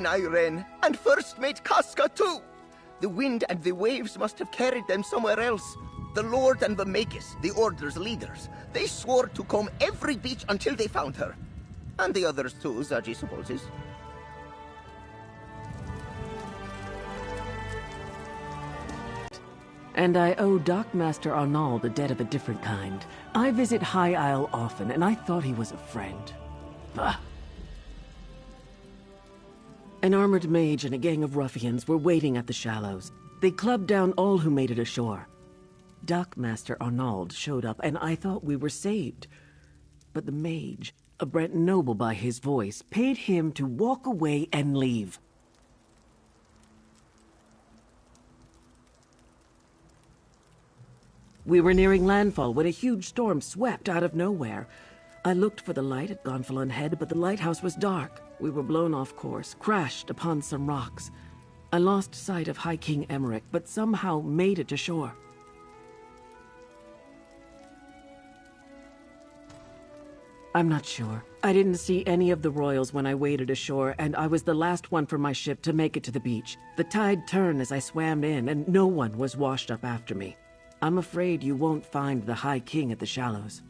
Nyren, and First Mate Casca too. The wind and the waves must have carried them somewhere else. The Lord and the Magus, the Order's leaders, they swore to comb every beach until they found her. And the others too, Zaji supposes. And I owe Dockmaster Arnald a debt of a different kind. I visit High Isle often, and I thought he was a friend. Ugh. An armored mage and a gang of ruffians were waiting at the shallows. They clubbed down all who made it ashore. Dockmaster Arnald showed up, and I thought we were saved. But the mage, a Brent noble by his voice, paid him to walk away and leave. We were nearing landfall when a huge storm swept out of nowhere. I looked for the light at Gonfalon Head, but the lighthouse was dark. We were blown off course, crashed upon some rocks. I lost sight of High King Emmerich, but somehow made it to shore. I'm not sure. I didn't see any of the royals when I waded ashore, and I was the last one from my ship to make it to the beach. The tide turned as I swam in, and no one was washed up after me. I'm afraid you won't find the High King at the shallows.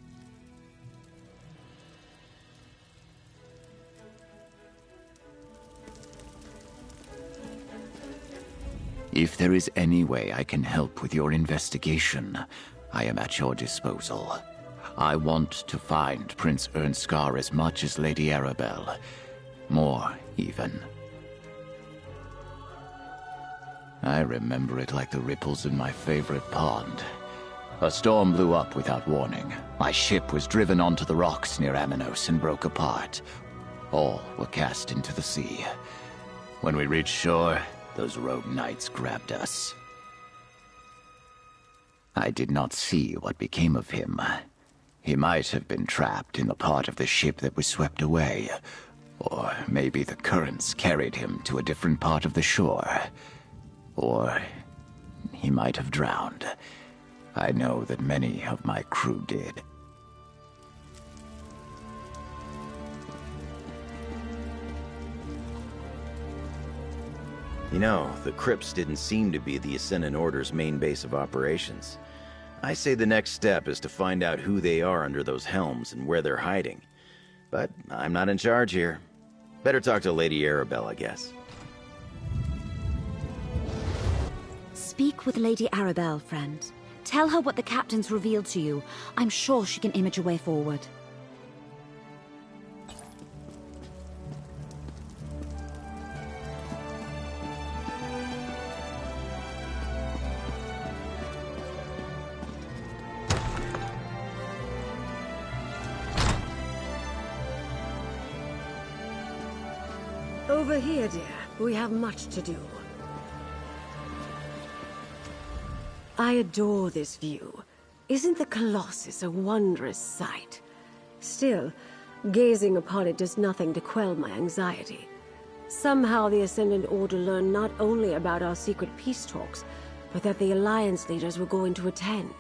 If there is any way I can help with your investigation, I am at your disposal. I want to find Prince Ernskar as much as Lady Arabelle. More, even. I remember it like the ripples in my favorite pond. A storm blew up without warning. My ship was driven onto the rocks near Aminos and broke apart. All were cast into the sea. When we reached shore, those rogue knights grabbed us. I did not see what became of him. He might have been trapped in the part of the ship that was swept away. Or maybe the currents carried him to a different part of the shore. Or he might have drowned. I know that many of my crew did. You know, the crypts didn't seem to be the Ascendant Order's main base of operations. I say the next step is to find out who they are under those helms and where they're hiding. But I'm not in charge here. Better talk to Lady Arabelle, I guess. Speak with Lady Arabelle, friend. Tell her what the captain's revealed to you. I'm sure she can image a way forward. Over here, dear. We have much to do. I adore this view. Isn't the Colossus a wondrous sight? Still, gazing upon it does nothing to quell my anxiety. Somehow the Ascendant Order learned not only about our secret peace talks, but that the Alliance leaders were going to attend.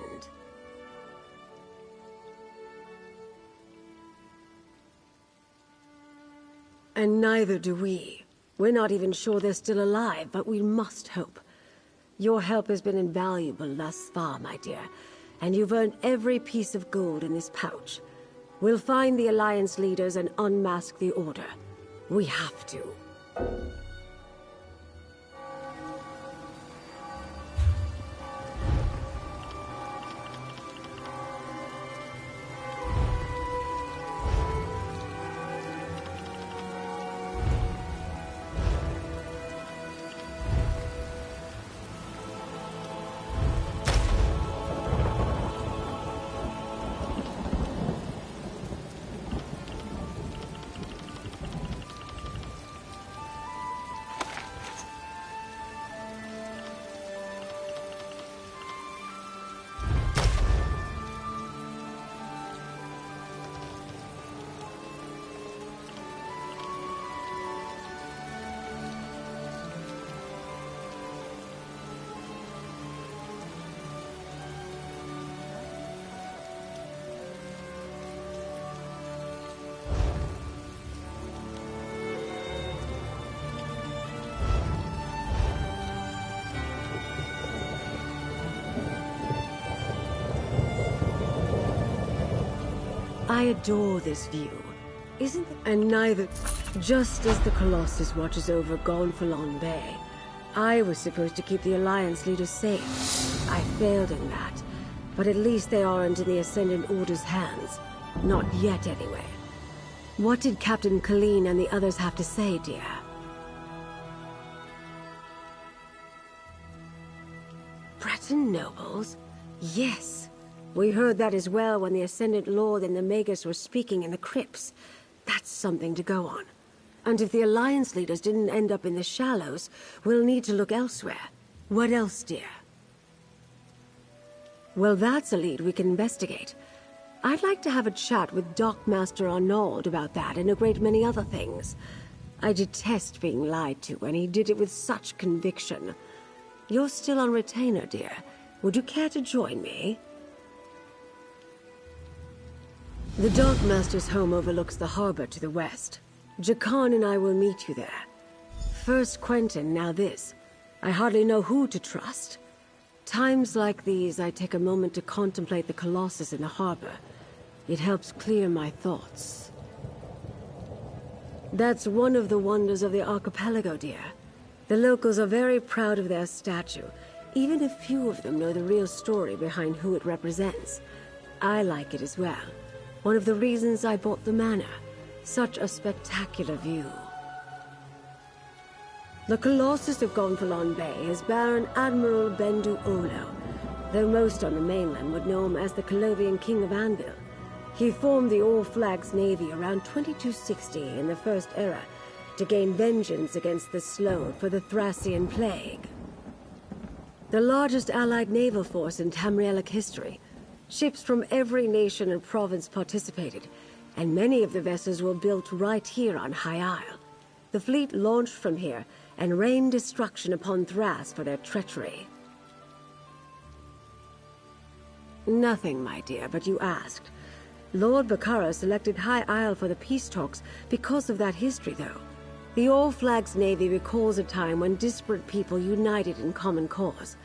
And neither do we. We're not even sure they're still alive, but we must hope. Your help has been invaluable thus far, my dear, and you've earned every piece of gold in this pouch. We'll find the Alliance leaders and unmask the Order. We have to. I adore this view. Isn't it? And neither... Just as the Colossus watches over Gonfalon Bay, I was supposed to keep the Alliance leaders safe. I failed in that, but at least they aren't in the Ascendant Order's hands. Not yet, anyway. What did Captain Colleen and the others have to say, dear? Breton nobles? Yes. We heard that as well when the Ascendant Lord and the Magus were speaking in the crypts. That's something to go on. And if the Alliance leaders didn't end up in the Shallows, we'll need to look elsewhere. What else, dear? Well, that's a lead we can investigate. I'd like to have a chat with Dockmaster Arnauld about that and a great many other things. I detest being lied to, and he did it with such conviction. You're still on retainer, dear. Would you care to join me? The Dockmaster's home overlooks the harbor to the west. Jakan and I will meet you there. First Quentin, now this. I hardly know who to trust. Times like these, I take a moment to contemplate the Colossus in the harbor. It helps clear my thoughts. That's one of the wonders of the archipelago, dear. The locals are very proud of their statue, even if few of them know the real story behind who it represents. I like it as well. One of the reasons I bought the manor. Such a spectacular view. The Colossus of Gonfalon Bay is Baron Admiral Bendu Olo, though most on the mainland would know him as the Colovian King of Anvil. He formed the All Flags Navy around 2260 in the First Era to gain vengeance against the Sloan for the Thracian Plague. The largest allied naval force in Tamrielic history. Ships from every nation and province participated, and many of the vessels were built right here on High Isle. The fleet launched from here and rained destruction upon Thras for their treachery. Nothing, my dear, but you asked. Lord Bakara selected High Isle for the peace talks because of that history, though. The All Flags Navy recalls a time when disparate people united in common cause.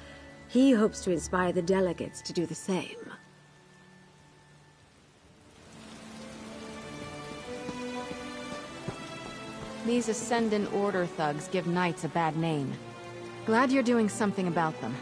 He hopes to inspire the delegates to do the same. These Ascendant Order thugs give Knights a bad name. Glad you're doing something about them.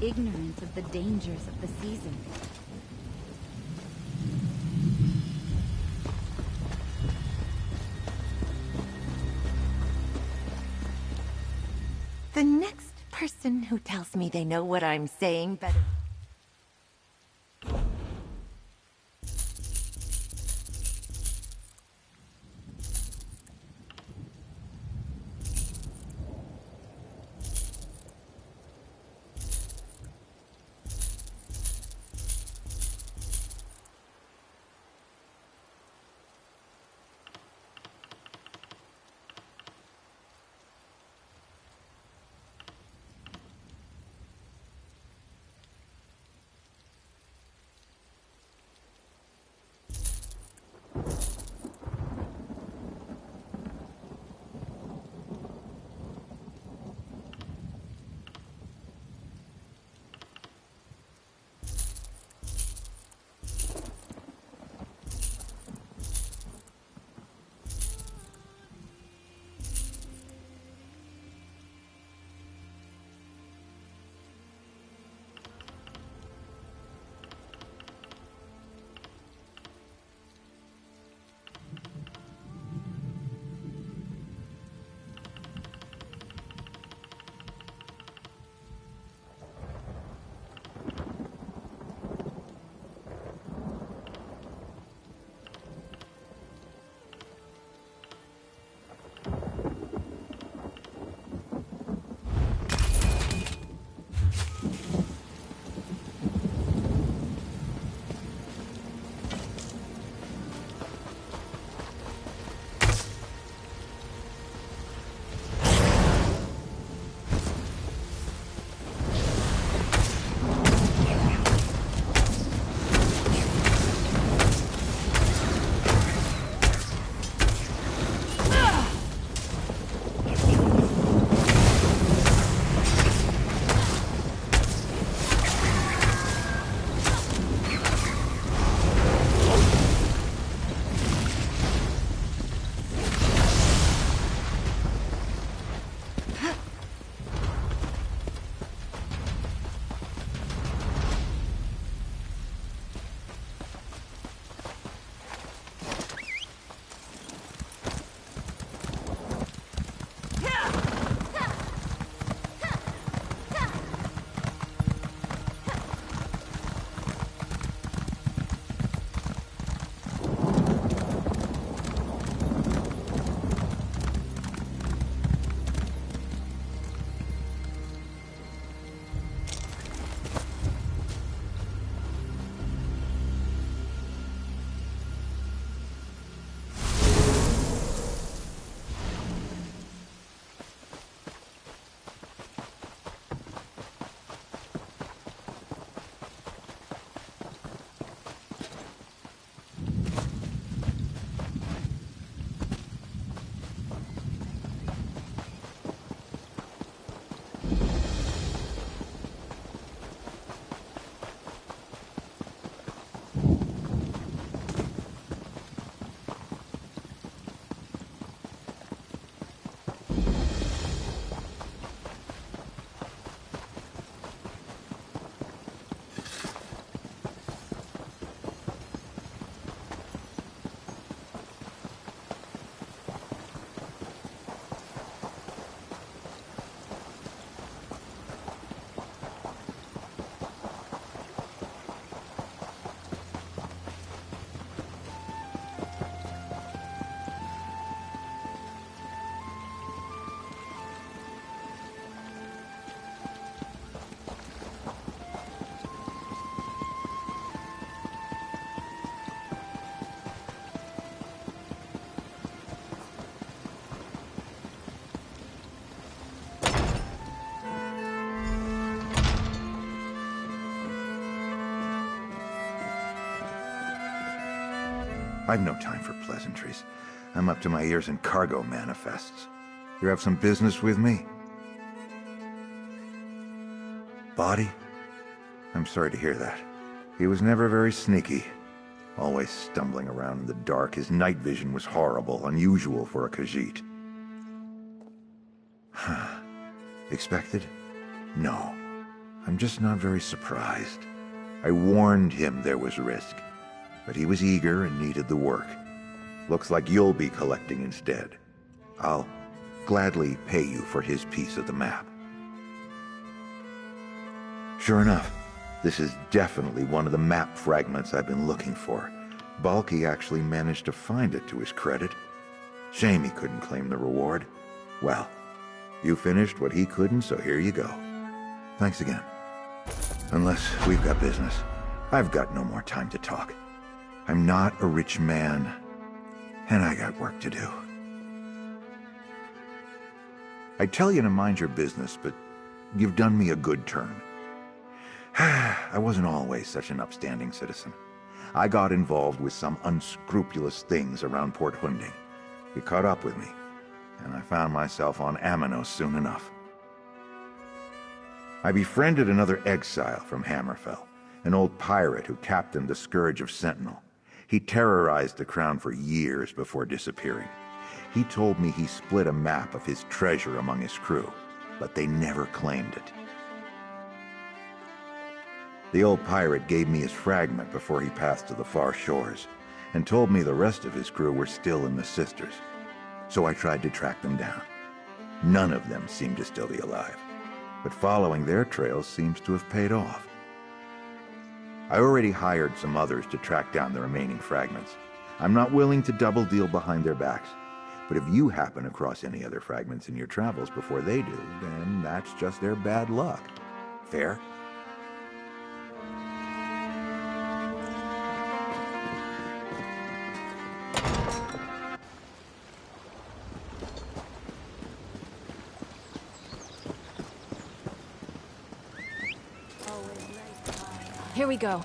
ignorant of the dangers of the season. The next person who tells me they know what I'm saying better... I've no time for pleasantries. I'm up to my ears in cargo manifests. You have some business with me? Body? I'm sorry to hear that. He was never very sneaky. Always stumbling around in the dark. His night vision was horrible, unusual for a Khajiit. Expected? No. I'm just not very surprised. I warned him there was risk, but he was eager and needed the work. Looks like you'll be collecting instead. I'll gladly pay you for his piece of the map. Sure enough, this is definitely one of the map fragments I've been looking for. Balky actually managed to find it to his credit. Shame he couldn't claim the reward. Well, you finished what he couldn't, so here you go. Thanks again. Unless we've got business. I've got no more time to talk. I'm not a rich man, and I got work to do. I'd tell you to mind your business, but you've done me a good turn. I wasn't always such an upstanding citizen. I got involved with some unscrupulous things around Port Hunding. It caught up with me, and I found myself on Amanos soon enough. I befriended another exile from Hammerfell, an old pirate who captained the Scourge of Sentinel. He terrorized the crown for years before disappearing. He told me he split a map of his treasure among his crew, but they never claimed it. The old pirate gave me his fragment before he passed to the far shores, and told me the rest of his crew were still in the Sisters. So I tried to track them down. None of them seemed to still be alive, but following their trails seems to have paid off. I already hired some others to track down the remaining fragments. I'm not willing to double deal behind their backs, but if you happen across any other fragments in your travels before they do, then that's just their bad luck. Fair? Here we go.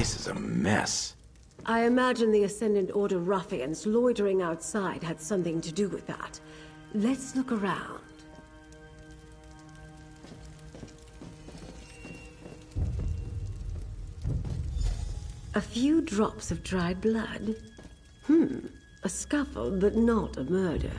This is a mess. I imagine the Ascendant Order ruffians loitering outside had something to do with that. Let's look around. A few drops of dried blood. A scuffle, but not a murder.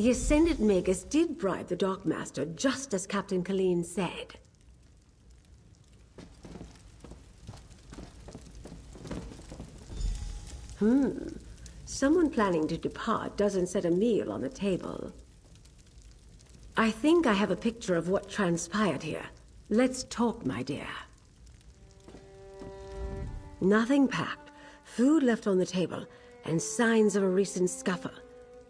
The Ascendant Magus did bribe the Dockmaster, just as Captain Colleen said. Someone planning to depart doesn't set a meal on the table. I think I have a picture of what transpired here. Let's talk, my dear. Nothing packed, food left on the table, and signs of a recent scuffle.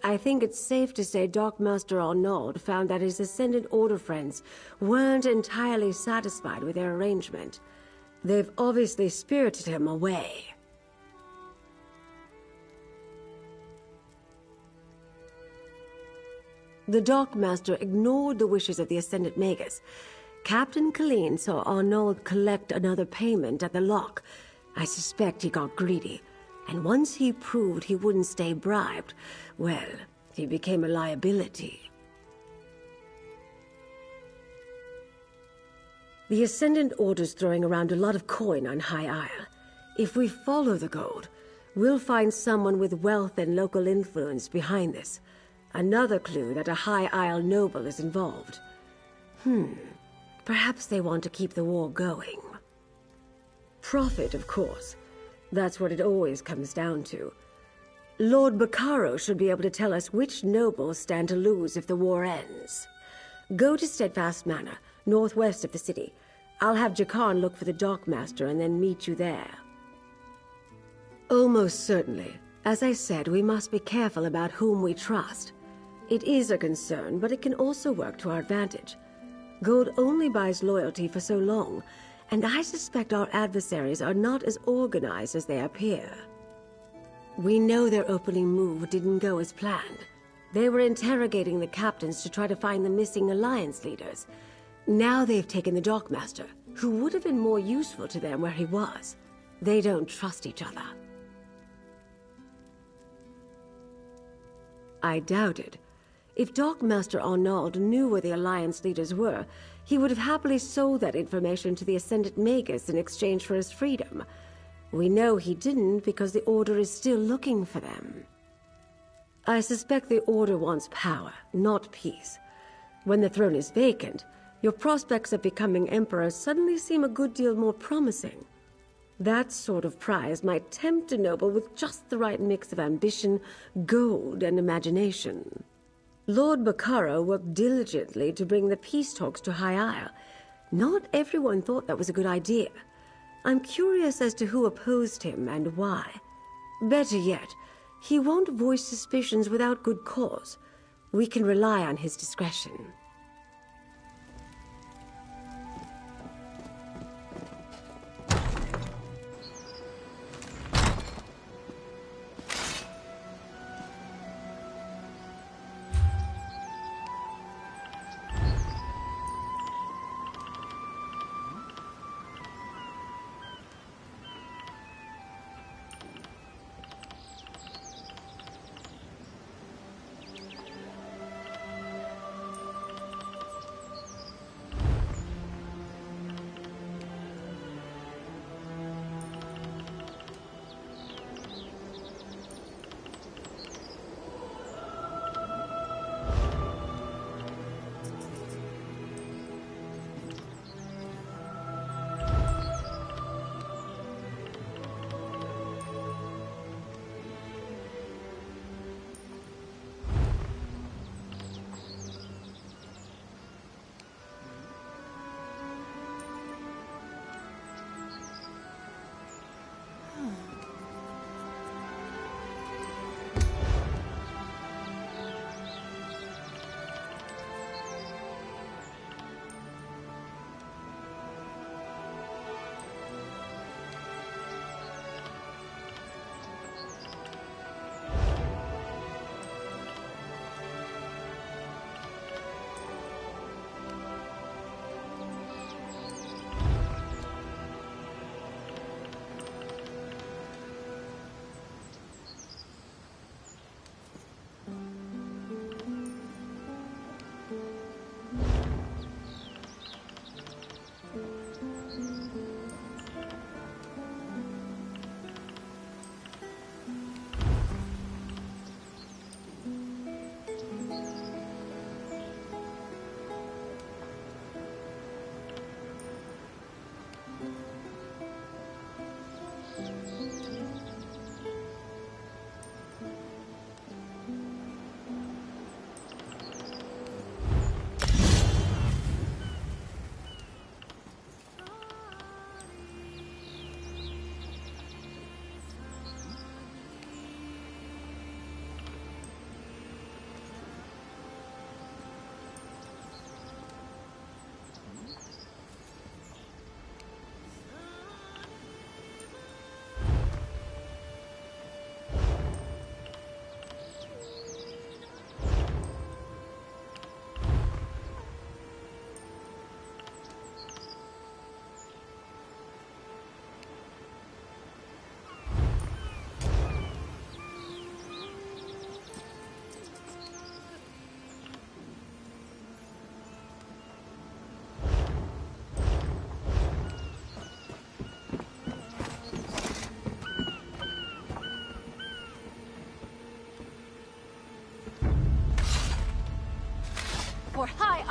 I think it's safe to say Dockmaster Arnauld found that his Ascendant Order friends weren't entirely satisfied with their arrangement. They've obviously spirited him away. The Dockmaster ignored the wishes of the Ascendant Magus. Captain Colleen saw Arnauld collect another payment at the lock. I suspect he got greedy, and once he proved he wouldn't stay bribed, well, he became a liability. The Ascendant Order's throwing around a lot of coin on High Isle. If we follow the gold, we'll find someone with wealth and local influence behind this. Another clue that a High Isle noble is involved. Perhaps they want to keep the war going. Profit, of course. That's what it always comes down to. Lord Bacaro should be able to tell us which nobles stand to lose if the war ends. Go to Steadfast Manor, northwest of the city. I'll have Jakarn look for the Dockmaster and then meet you there. Almost certainly. As I said, we must be careful about whom we trust. It is a concern, but it can also work to our advantage. Gold only buys loyalty for so long, and I suspect our adversaries are not as organized as they appear. We know their opening move didn't go as planned. They were interrogating the captains to try to find the missing Alliance leaders. Now they've taken the Dockmaster, who would have been more useful to them where he was. They don't trust each other. I doubted. If Dockmaster Arnauld knew where the Alliance leaders were, he would have happily sold that information to the Ascendant Magus in exchange for his freedom. We know he didn't because the Order is still looking for them. I suspect the Order wants power, not peace. When the throne is vacant, your prospects of becoming Emperor suddenly seem a good deal more promising. That sort of prize might tempt a noble with just the right mix of ambition, gold, and imagination. Lord Bacaro worked diligently to bring the peace talks to High Isle. Not everyone thought that was a good idea. I'm curious as to who opposed him and why. Better yet, he won't voice suspicions without good cause. We can rely on his discretion.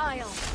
Isle.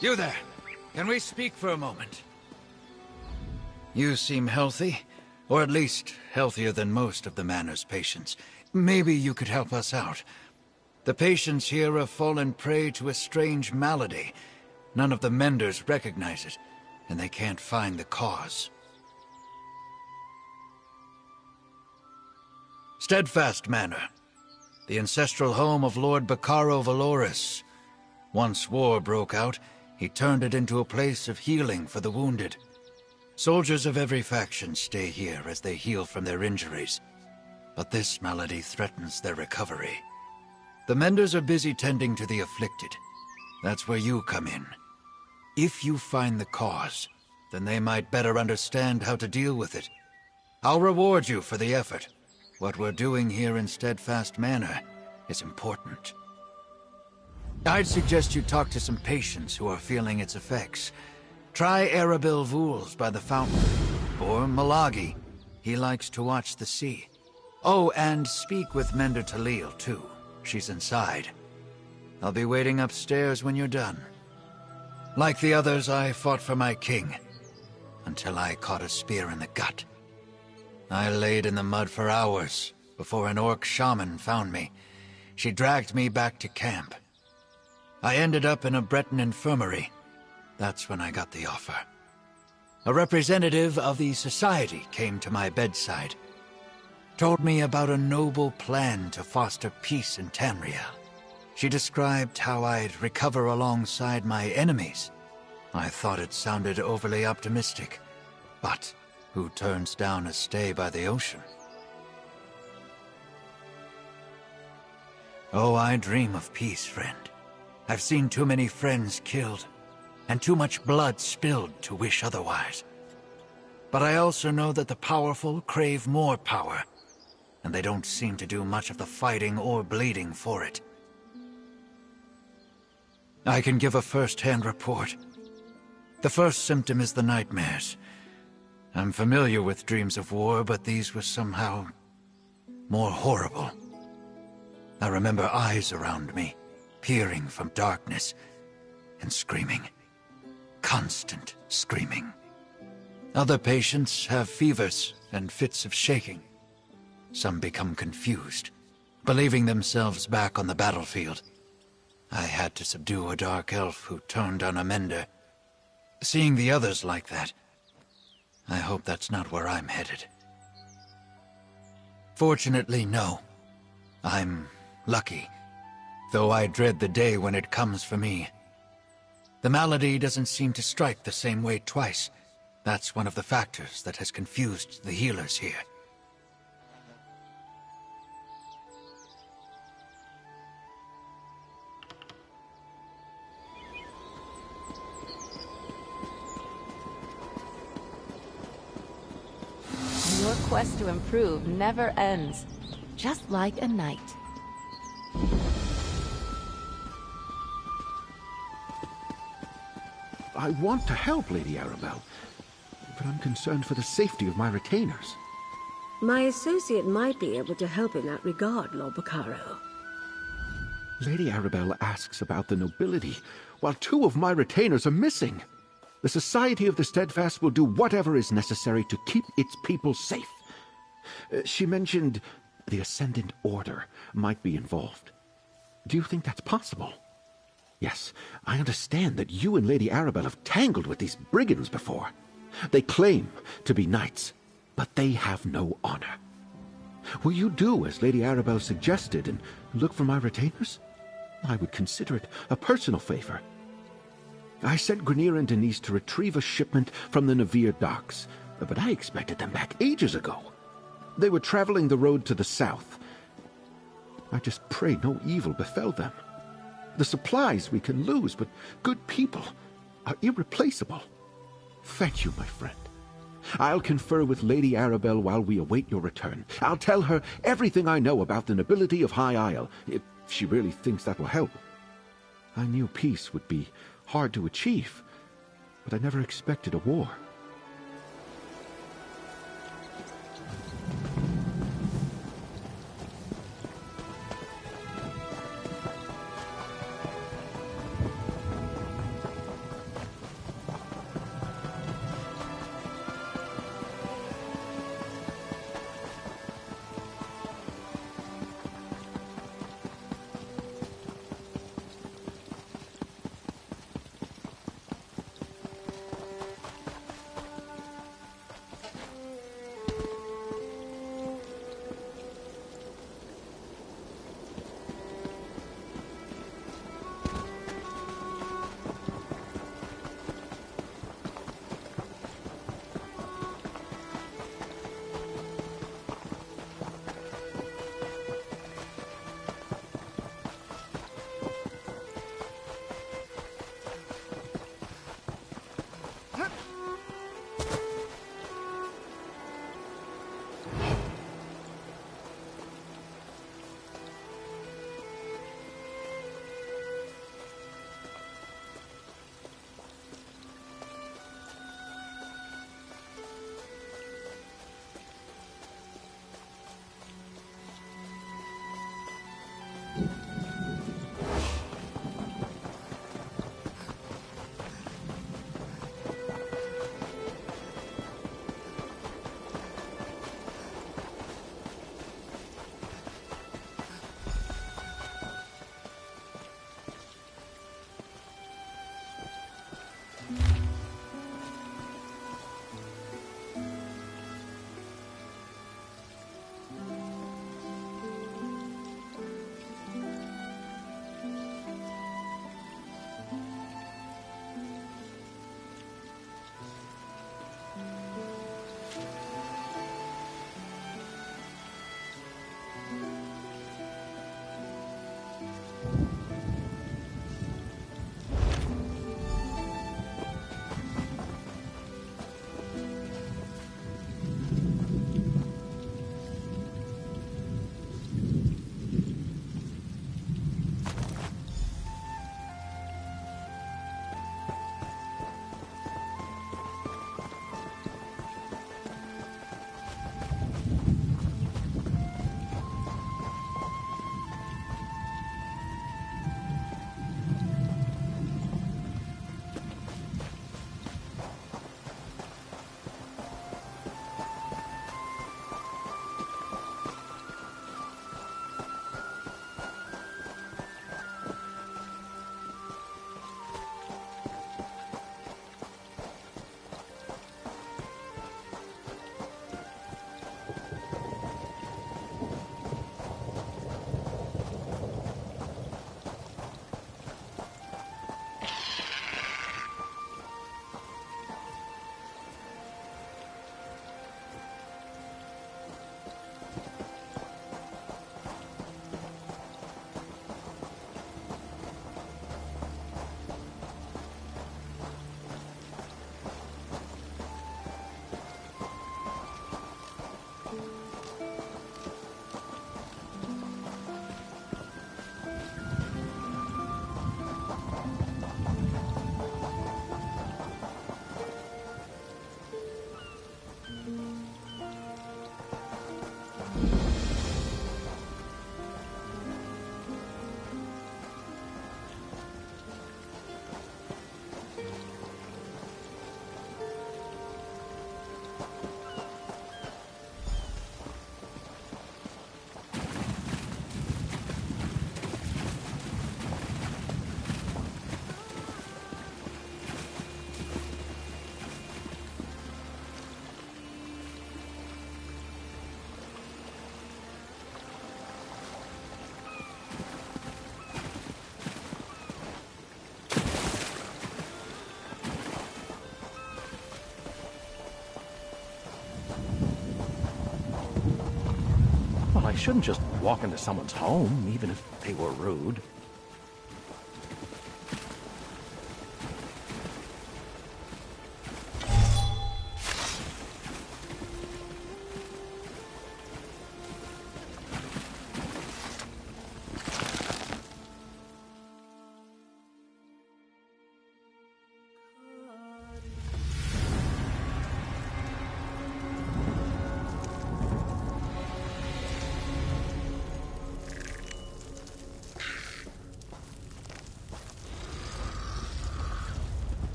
You there. Can we speak for a moment? You seem healthy, or at least healthier than most of the Manor's patients. Maybe you could help us out. The patients here have fallen prey to a strange malady. None of the menders recognize it, and they can't find the cause. Steadfast Manor, the ancestral home of Lord Bacaro Valoris. Once war broke out, he turned it into a place of healing for the wounded. Soldiers of every faction stay here as they heal from their injuries, but this malady threatens their recovery. The menders are busy tending to the afflicted. That's where you come in. If you find the cause, then they might better understand how to deal with it. I'll reward you for the effort. What we're doing here in Steadfast Manor is important. I'd suggest you talk to some patients who are feeling its effects. Try Arabelle Vools by the fountain, or Malagi. He likes to watch the sea. Oh, and speak with Mender Talil, too. She's inside. I'll be waiting upstairs when you're done. Like the others, I fought for my king, until I caught a spear in the gut. I laid in the mud for hours before an orc shaman found me. She dragged me back to camp. I ended up in a Breton infirmary. That's when I got the offer. A representative of the society came to my bedside. Told me about a noble plan to foster peace in Tamriel. She described how I'd recover alongside my enemies. I thought it sounded overly optimistic, but who turns down a stay by the ocean? Oh, I dream of peace, friend. I've seen too many friends killed, and too much blood spilled to wish otherwise. But I also know that the powerful crave more power, and they don't seem to do much of the fighting or bleeding for it. I can give a first-hand report. The first symptom is the nightmares. I'm familiar with dreams of war, but these were somehow more horrible. I remember eyes around me, peering from darkness, and screaming. Constant screaming. Other patients have fevers and fits of shaking. Some become confused, believing themselves back on the battlefield. I had to subdue a dark elf who turned on a mender. Seeing the others like that, I hope that's not where I'm headed. Fortunately, no. I'm lucky, though I dread the day when it comes for me. The malady doesn't seem to strike the same way twice. That's one of the factors that has confused the healers here. Your quest to improve never ends, just like a knight. I want to help, Lady Arabelle, but I'm concerned for the safety of my retainers. My associate might be able to help in that regard, Lord Bacaro. Lady Arabelle asks about the nobility, while 2 of my retainers are missing. The Society of the Steadfast will do whatever is necessary to keep its people safe. She mentioned the Ascendant Order might be involved. Do you think that's possible? Yes, I understand that you and Lady Arabelle have tangled with these brigands before. They claim to be knights, but they have no honor. Will you do as Lady Arabelle suggested and look for my retainers? I would consider it a personal favor. I sent Grenier and Denise to retrieve a shipment from the Navir docks, but I expected them back ages ago. They were traveling the road to the south. I just pray no evil befell them. The supplies we can lose, but good people are irreplaceable. Thank you, my friend. I'll confer with Lady Arabelle while we await your return. I'll tell her everything I know about the nobility of High Isle, if she really thinks that will help. I knew peace would be hard to achieve, but I never expected a war. I shouldn't just walk into someone's home, even if they were rude.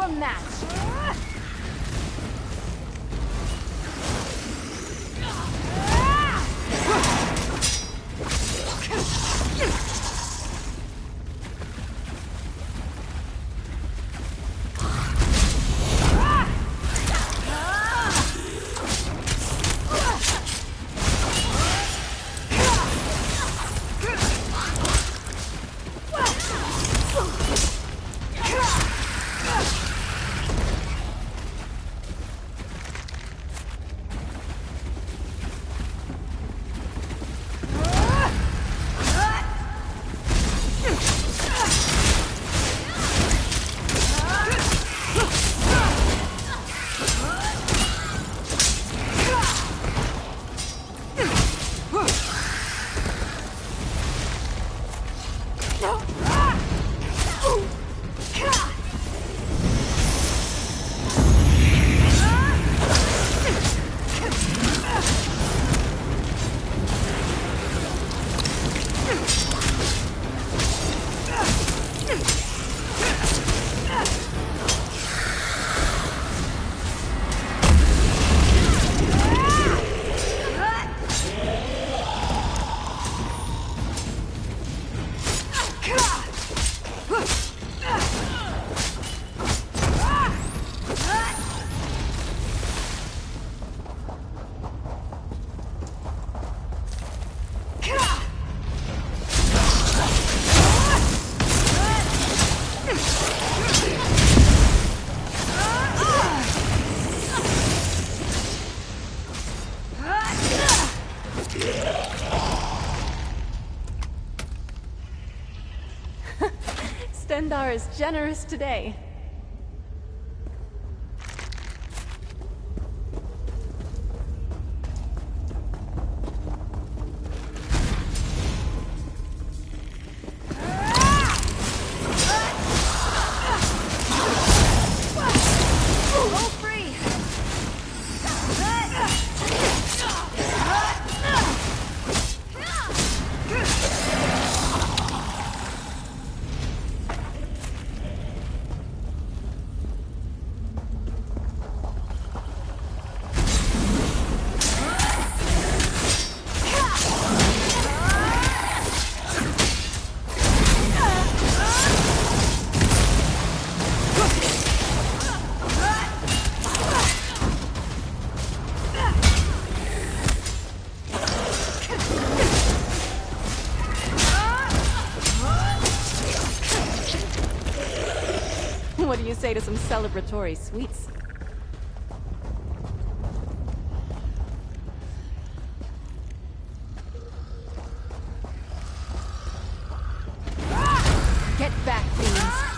stone match! Stendarr is generous today. What do you say to some celebratory sweets? Get back, fiends!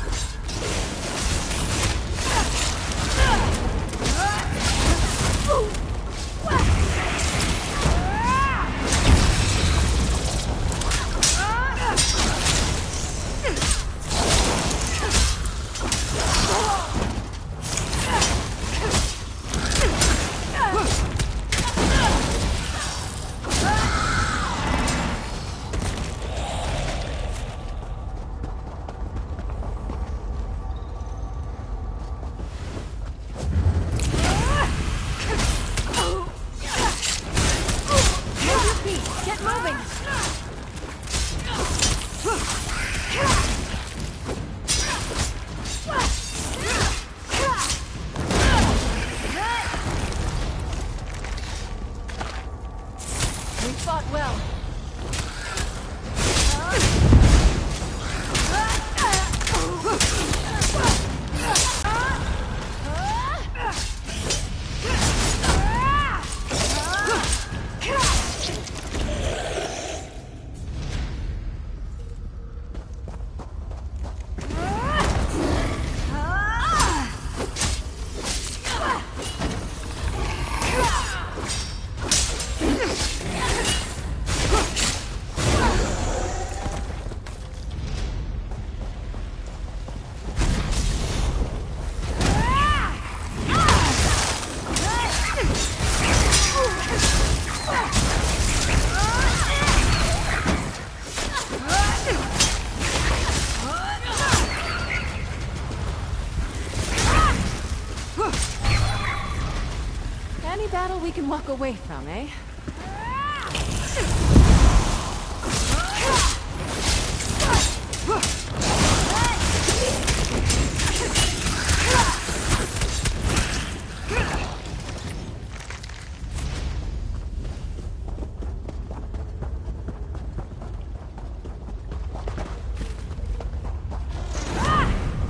Any battle we can walk away from, eh?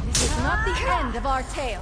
This is not the end of our tale.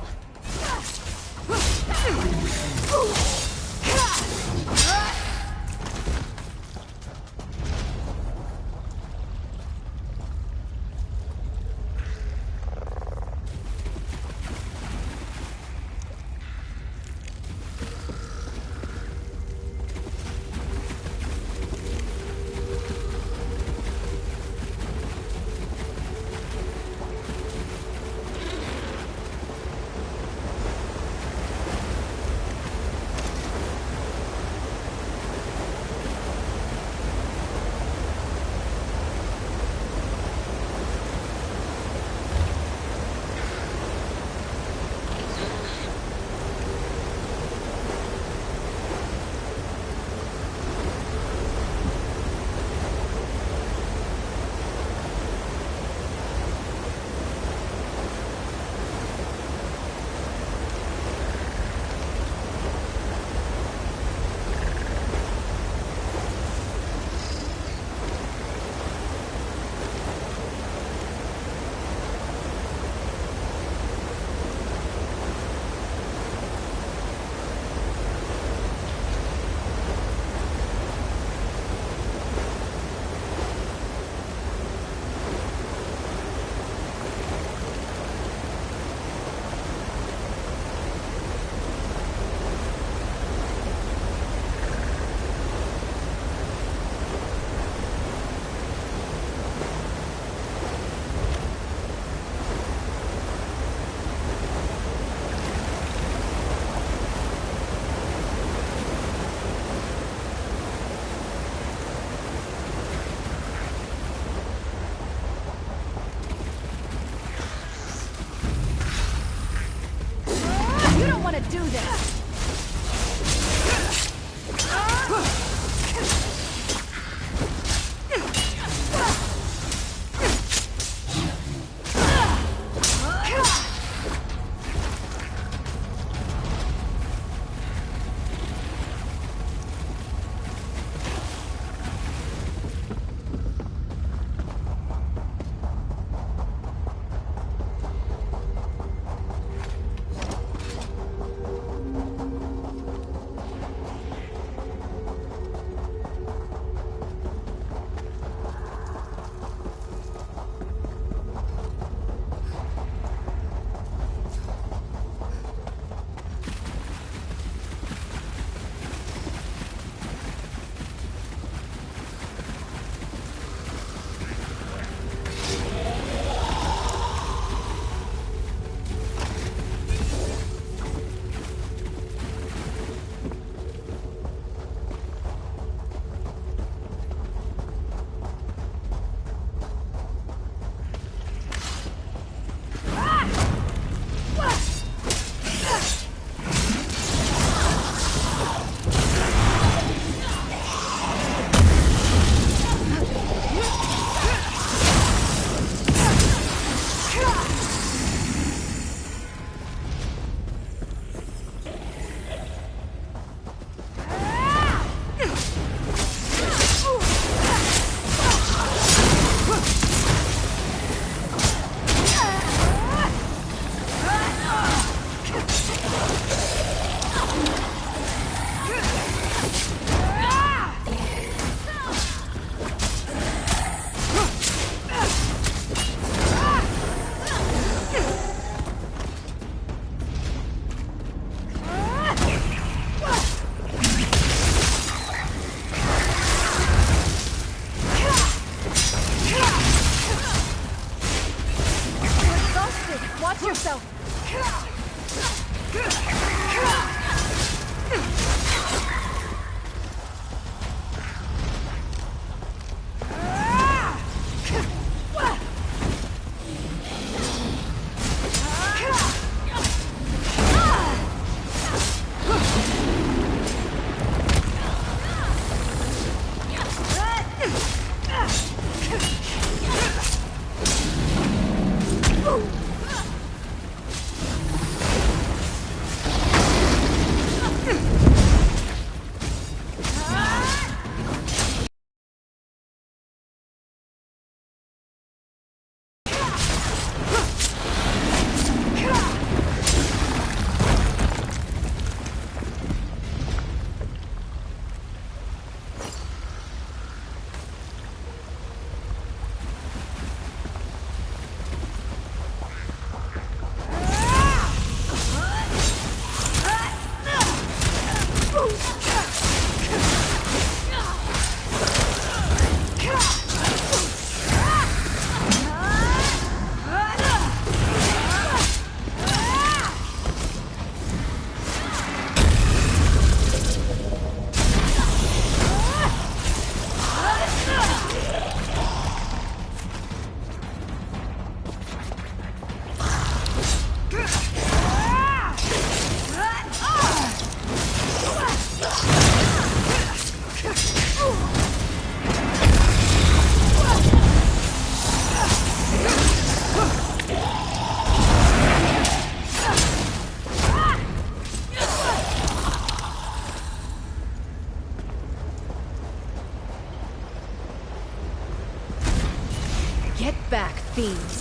fiends.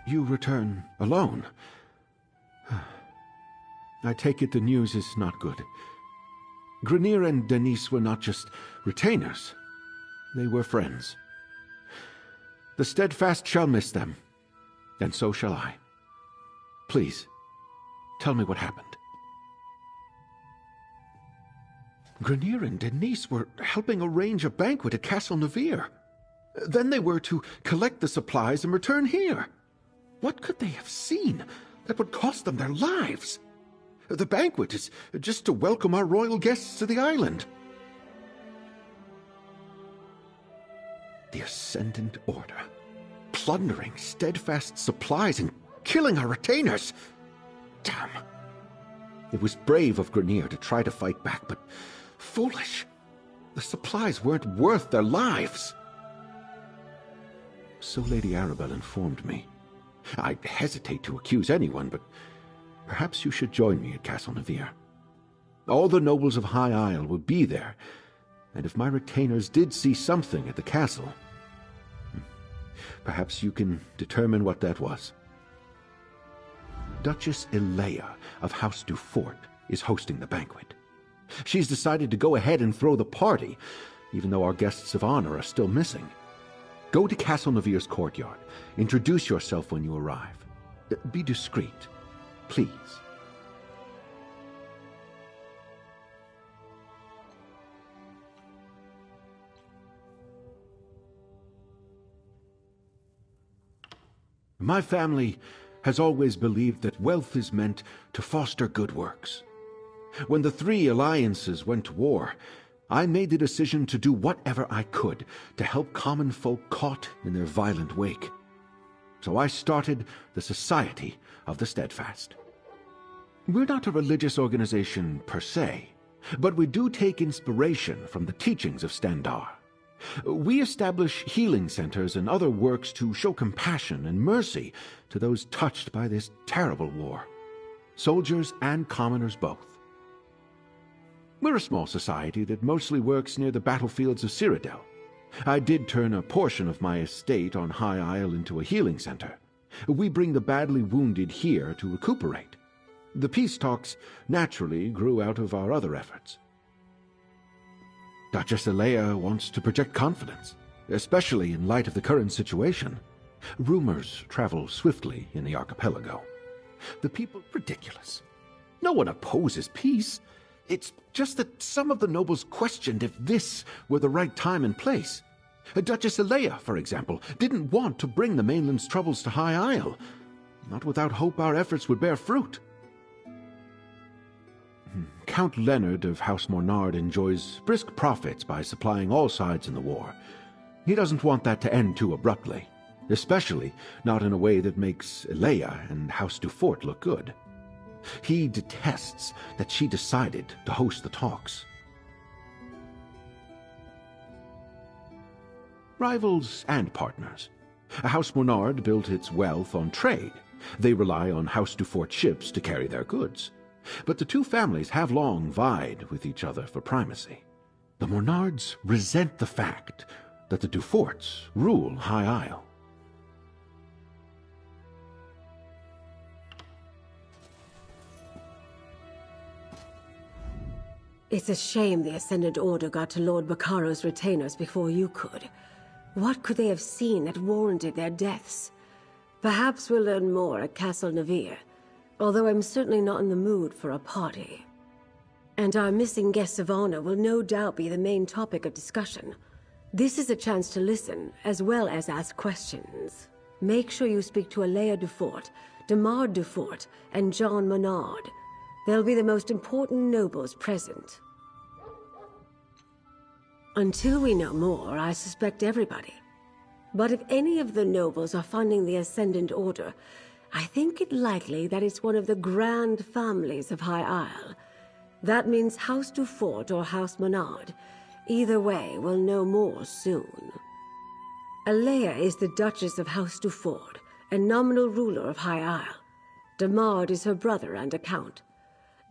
You return alone. I take it the news is not good. Grineer and Denise were not just retainers. They were friends. The Steadfast shall miss them, and so shall I. Please, tell me what happened. Grineer and Denise were helping arrange a banquet at Castle Navir. Then they were to collect the supplies and return here. What could they have seen that would cost them their lives? The banquet is just to welcome our royal guests to the island. The Ascendant Order. plundering Steadfast supplies and killing our retainers. Damn. It was brave of Grenier to try to fight back, but foolish. The supplies weren't worth their lives. So Lady Arabelle informed me. I'd hesitate to accuse anyone, but perhaps you should join me at Castle Navir. All the nobles of High Isle will be there, and if my retainers did see something at the castle, perhaps you can determine what that was. Duchess Elea of House Dufort is hosting the banquet. She's decided to go ahead and throw the party, even though our guests of honor are still missing. Go to Castle Navir's courtyard. Introduce yourself when you arrive. Be discreet, please. My family has always believed that wealth is meant to foster good works. When the three alliances went to war, I made the decision to do whatever I could to help common folk caught in their violent wake. So I started the Society of the Steadfast. We're not a religious organization per se, but we do take inspiration from the teachings of Stendarr. We establish healing centers and other works to show compassion and mercy to those touched by this terrible war, soldiers and commoners both. We're a small society that mostly works near the battlefields of Cyrodiil. I did turn a portion of my estate on High Isle into a healing center. We bring the badly wounded here to recuperate. The peace talks naturally grew out of our other efforts. Duchess Elea wants to project confidence, especially in light of the current situation. Rumors travel swiftly in the archipelago. The people ridiculous. No one opposes peace. It's just that some of the nobles questioned if this were the right time and place. Duchess Elea, for example, didn't want to bring the mainland's troubles to High Isle, not without hope our efforts would bear fruit. Count Leonard of House Mornard enjoys brisk profits by supplying all sides in the war. He doesn't want that to end too abruptly, especially not in a way that makes Elea and House Dufort look good. He detests that she decided to host the talks. Rivals and partners. House Mornard built its wealth on trade. They rely on House Dufort ships to carry their goods. But the two families have long vied with each other for primacy. The Mornards resent the fact that the Duforts rule High Isle. It's a shame the Ascendant Order got to Lord Baccaro's retainers before you could. What could they have seen that warranted their deaths? Perhaps we'll learn more at Castle Navir, although I'm certainly not in the mood for a party. And our missing guests of honor will no doubt be the main topic of discussion. This is a chance to listen, as well as ask questions. Make sure you speak to Elea Dufort, Damar Dufort, and John Menard. They'll be the most important nobles present. Until we know more, I suspect everybody. But if any of the nobles are funding the Ascendant Order, I think it likely that it's one of the grand families of High Isle. That means House Dufort or House Menard. Either way, we'll know more soon. Elea is the Duchess of House Dufort, and nominal ruler of High Isle. Damard is her brother and a count.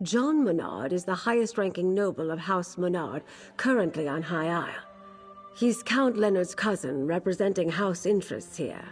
John Menard is the highest-ranking noble of House Menard, currently on High Isle. He's Count Leonard's cousin, representing house interests here.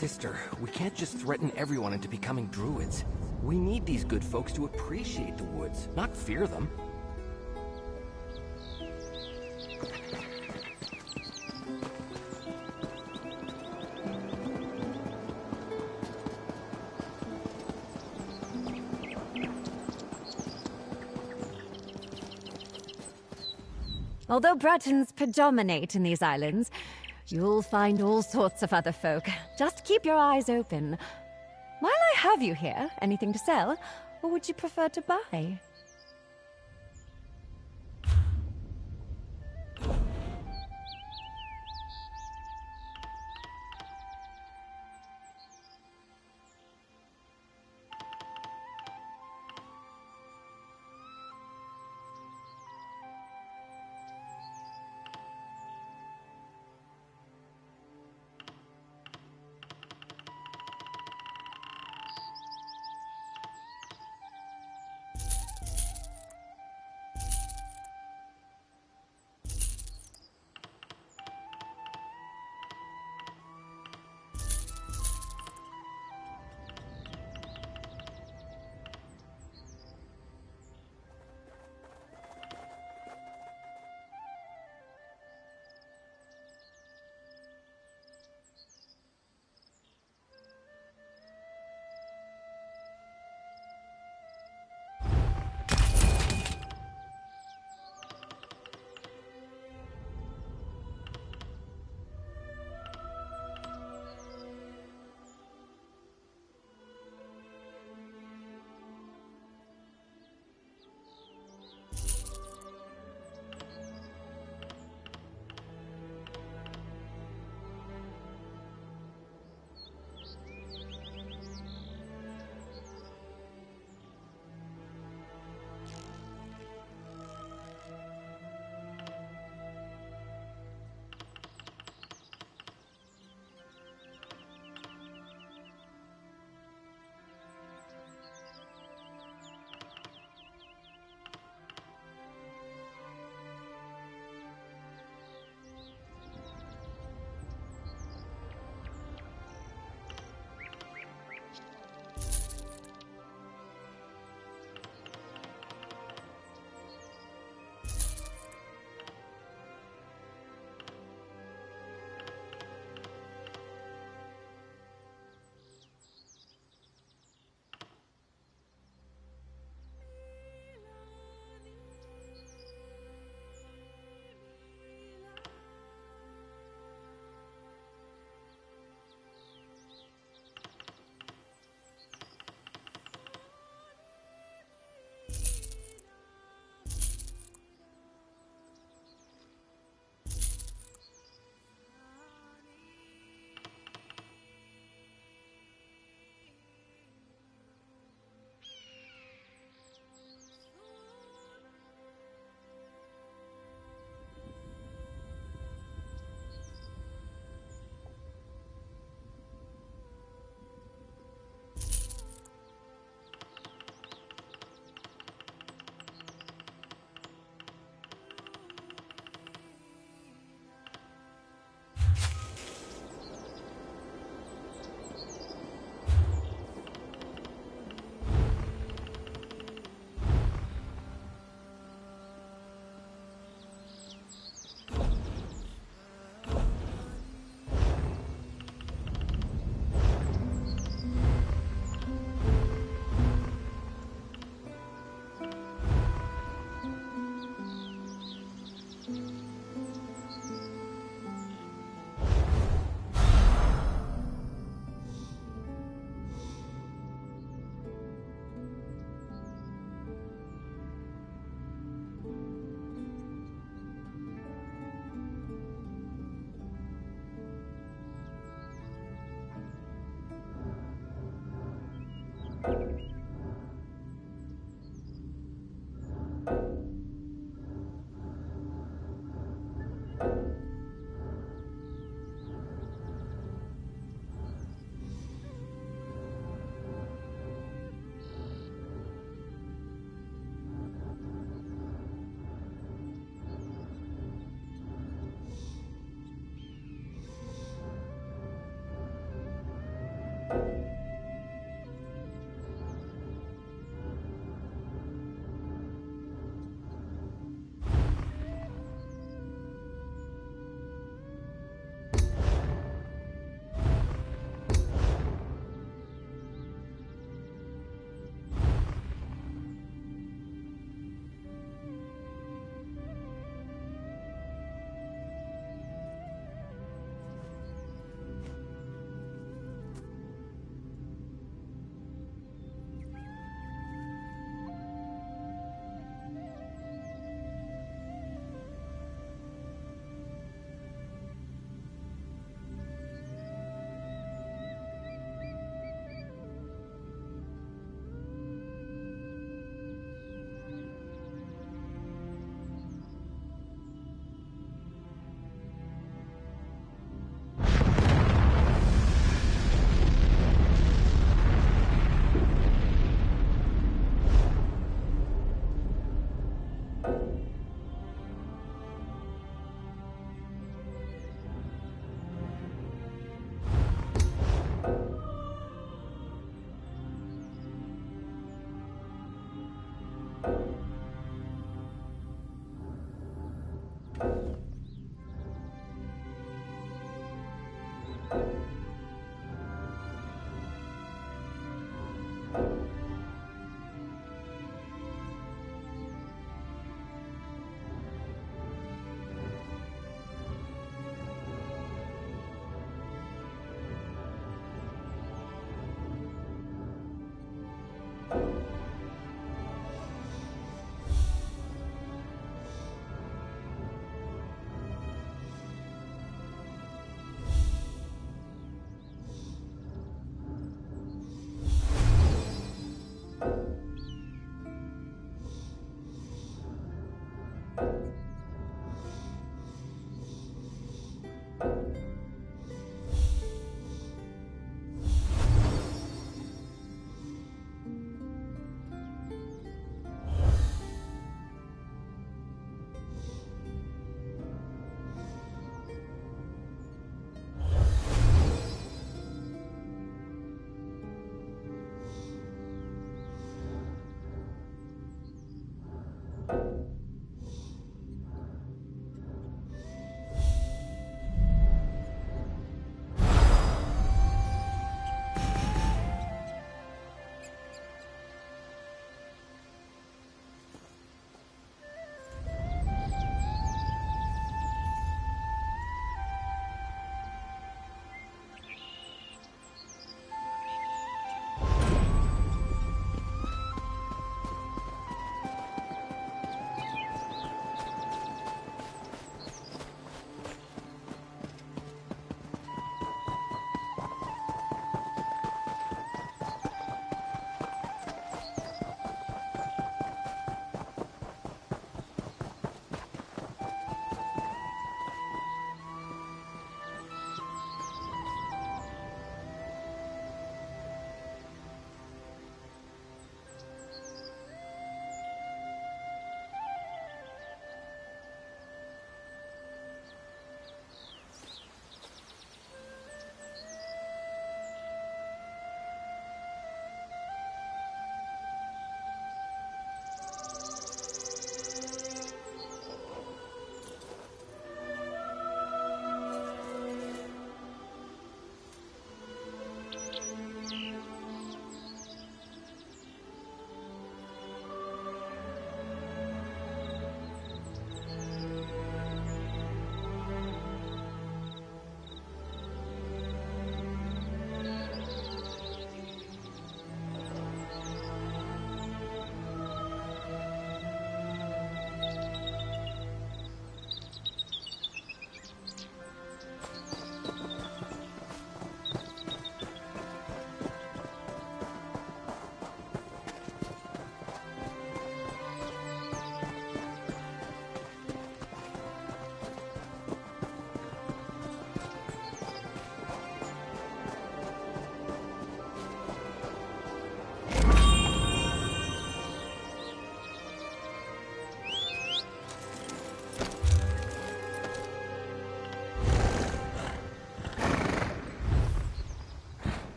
Sister, we can't just threaten everyone into becoming druids. We need these good folks to appreciate the woods, not fear them. Although Bretons predominate in these islands, you'll find all sorts of other folk. Just keep your eyes open. While I have you here, anything to sell? Or would you prefer to buy?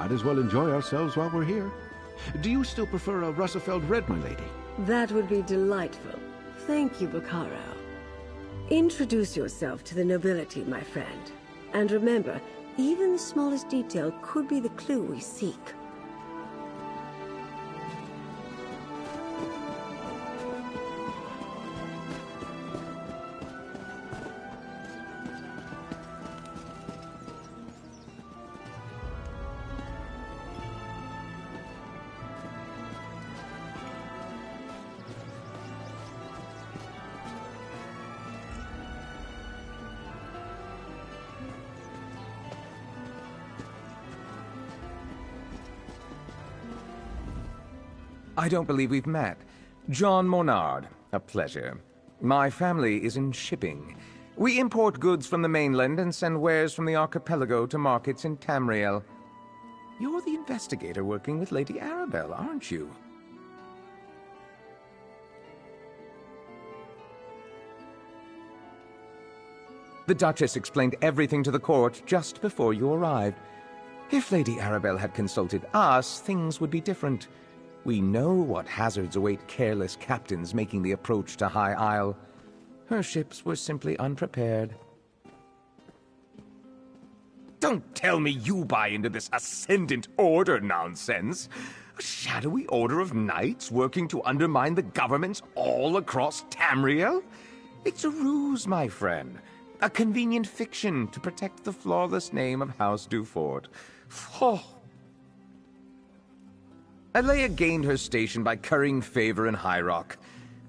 Might as well enjoy ourselves while we're here. Do you still prefer a Russafeld Red, my lady? That would be delightful. Thank you, Bacaro. Introduce yourself to the nobility, my friend. And remember, even the smallest detail could be the clue we seek. I don't believe we've met. John Monard, a pleasure. My family is in shipping. We import goods from the mainland and send wares from the archipelago to markets in Tamriel. You're the investigator working with Lady Arabelle, aren't you? The Duchess explained everything to the court just before you arrived. If Lady Arabelle had consulted us, things would be different. We know what hazards await careless captains making the approach to High Isle. Her ships were simply unprepared. Don't tell me you buy into this Ascendant Order nonsense. A shadowy order of knights working to undermine the governments all across Tamriel? It's a ruse, my friend. A convenient fiction to protect the flawless name of House Dufort. Oh. Alea gained her station by currying favor in High Rock.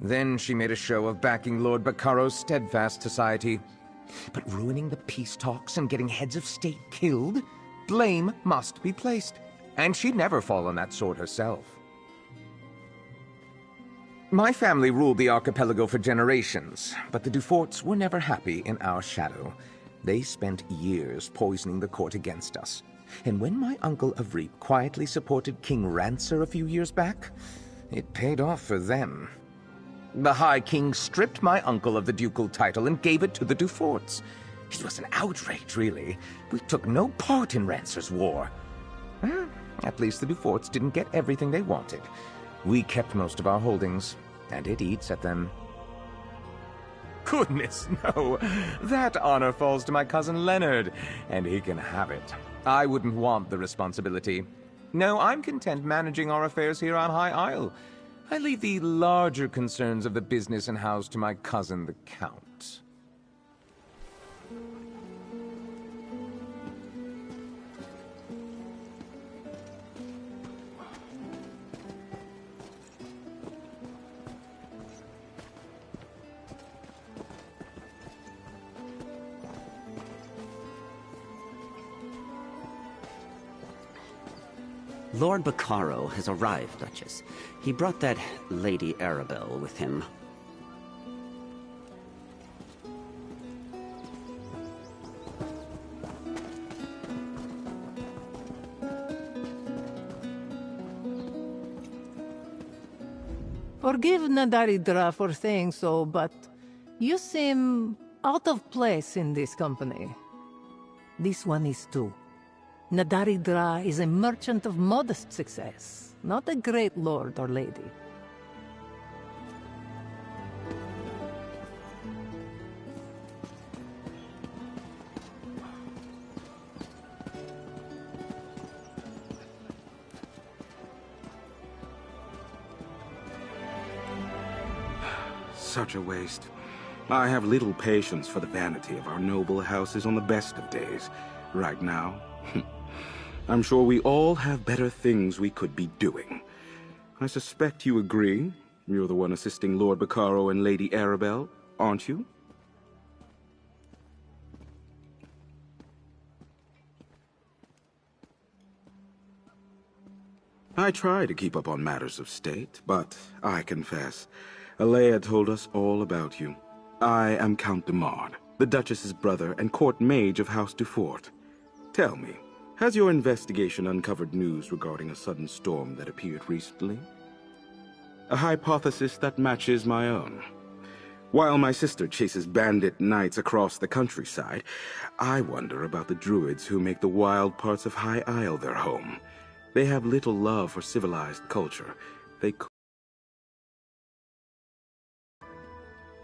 Then she made a show of backing Lord Bacaro's steadfast society. But ruining the peace talks and getting heads of state killed? Blame must be placed. And she'd never fall on that sword herself. My family ruled the archipelago for generations, but the Duforts were never happy in our shadow. They spent years poisoning the court against us. And when my uncle Avreep quietly supported King Rancer a few years back, it paid off for them. The High King stripped my uncle of the ducal title and gave it to the Duforts. It was an outrage, really. We took no part in Rancer's war. At least the Duforts didn't get everything they wanted. We kept most of our holdings, and it eats at them. Goodness, no. That honor falls to my cousin Leonard, and he can have it. I wouldn't want the responsibility. No, I'm content managing our affairs here on High Isle. I leave the larger concerns of the business and house to my cousin, the Count. Lord Bacaro has arrived, Duchess. He brought that Lady Arabelle with him. Forgive Nadaridra for saying so, but you seem out of place in this company. This one is too. Nadaridra is a merchant of modest success, not a great lord or lady. Such a waste. I have little patience for the vanity of our noble houses on the best of days. Right now, I'm sure we all have better things we could be doing. I suspect you agree. You're the one assisting Lord Bacaro and Lady Arabelle, aren't you? I try to keep up on matters of state, but I confess, Alea told us all about you. I am Count Demard, the Duchess's brother and court mage of House Dufort. Tell me, has your investigation uncovered news regarding a sudden storm that appeared recently? A hypothesis that matches my own. While my sister chases bandit knights across the countryside, I wonder about the druids who make the wild parts of High Isle their home. They have little love for civilized culture.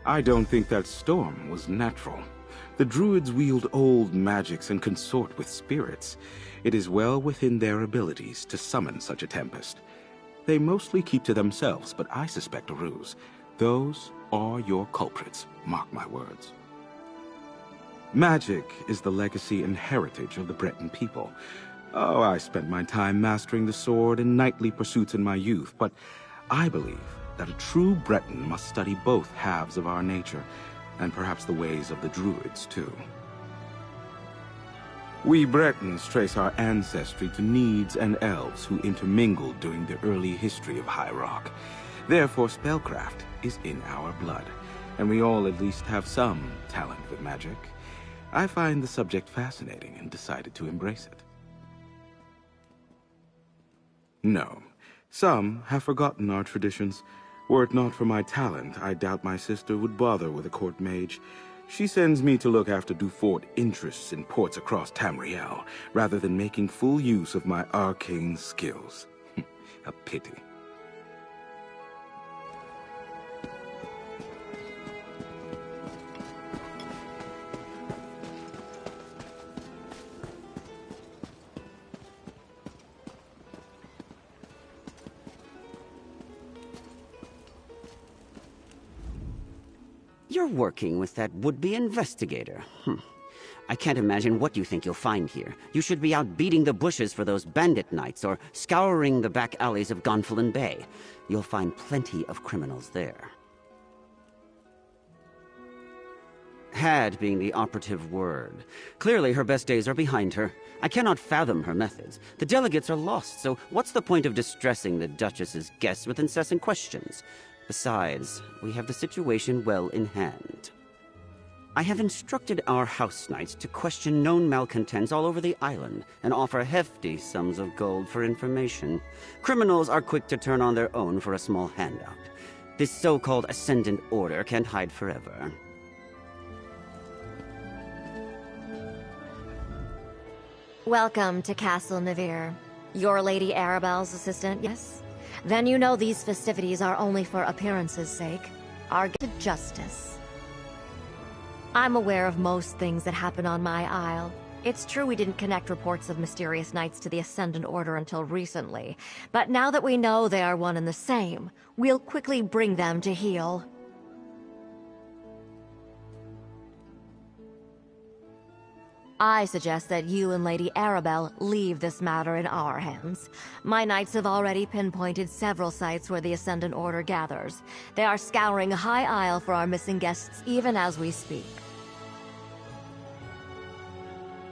I don't think that storm was natural. The druids wield old magics and consort with spirits. It is well within their abilities to summon such a tempest. They mostly keep to themselves, but I suspect a ruse. Those are your culprits, mark my words. Magic is the legacy and heritage of the Breton people. Oh, I spent my time mastering the sword and knightly pursuits in my youth, but I believe that a true Breton must study both halves of our nature, and perhaps the ways of the druids, too. We Bretons trace our ancestry to Needs and Elves who intermingled during the early history of High Rock. Therefore, spellcraft is in our blood, and we all at least have some talent with magic. I find the subject fascinating and decided to embrace it. No, some have forgotten our traditions. Were it not for my talent, I doubt my sister would bother with a court mage. She sends me to look after Dufort interests in ports across Tamriel, rather than making full use of my arcane skills. A pity. You're working with that would-be investigator. I can't imagine what you think you'll find here. You should be out beating the bushes for those bandit knights or scouring the back alleys of Gonfalon Bay. You'll find plenty of criminals there. Had being the operative word. Clearly her best days are behind her. I cannot fathom her methods. The delegates are lost, so what's the point of distressing the Duchess's guests with incessant questions? Besides, we have the situation well in hand. I have instructed our house knights to question known malcontents all over the island and offer hefty sums of gold for information. Criminals are quick to turn on their own for a small handout. This so-called Ascendant Order can't hide forever. Welcome to Castle Navir. You're Lady Arabelle's assistant, yes? Then you know these festivities are only for appearance's sake. Our justice. I'm aware of most things that happen on my isle. It's true we didn't connect reports of mysterious knights to the Ascendant Order until recently, but now that we know they are one and the same, we'll quickly bring them to heel. I suggest that you and Lady Arabelle leave this matter in our hands. My knights have already pinpointed several sites where the Ascendant Order gathers. They are scouring High Isle for our missing guests even as we speak.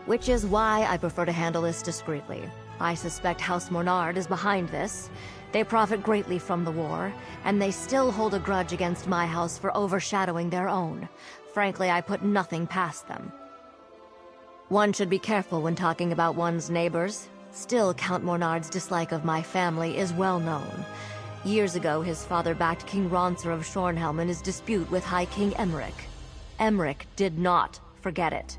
Which is why I prefer to handle this discreetly. I suspect House Mornard is behind this. They profit greatly from the war, and they still hold a grudge against my house for overshadowing their own. Frankly, I put nothing past them. One should be careful when talking about one's neighbors. Still, Count Mornard's dislike of my family is well known. Years ago, his father backed King Ronsor of Shornhelm in his dispute with High King Emmerich. Emmerich did not forget it.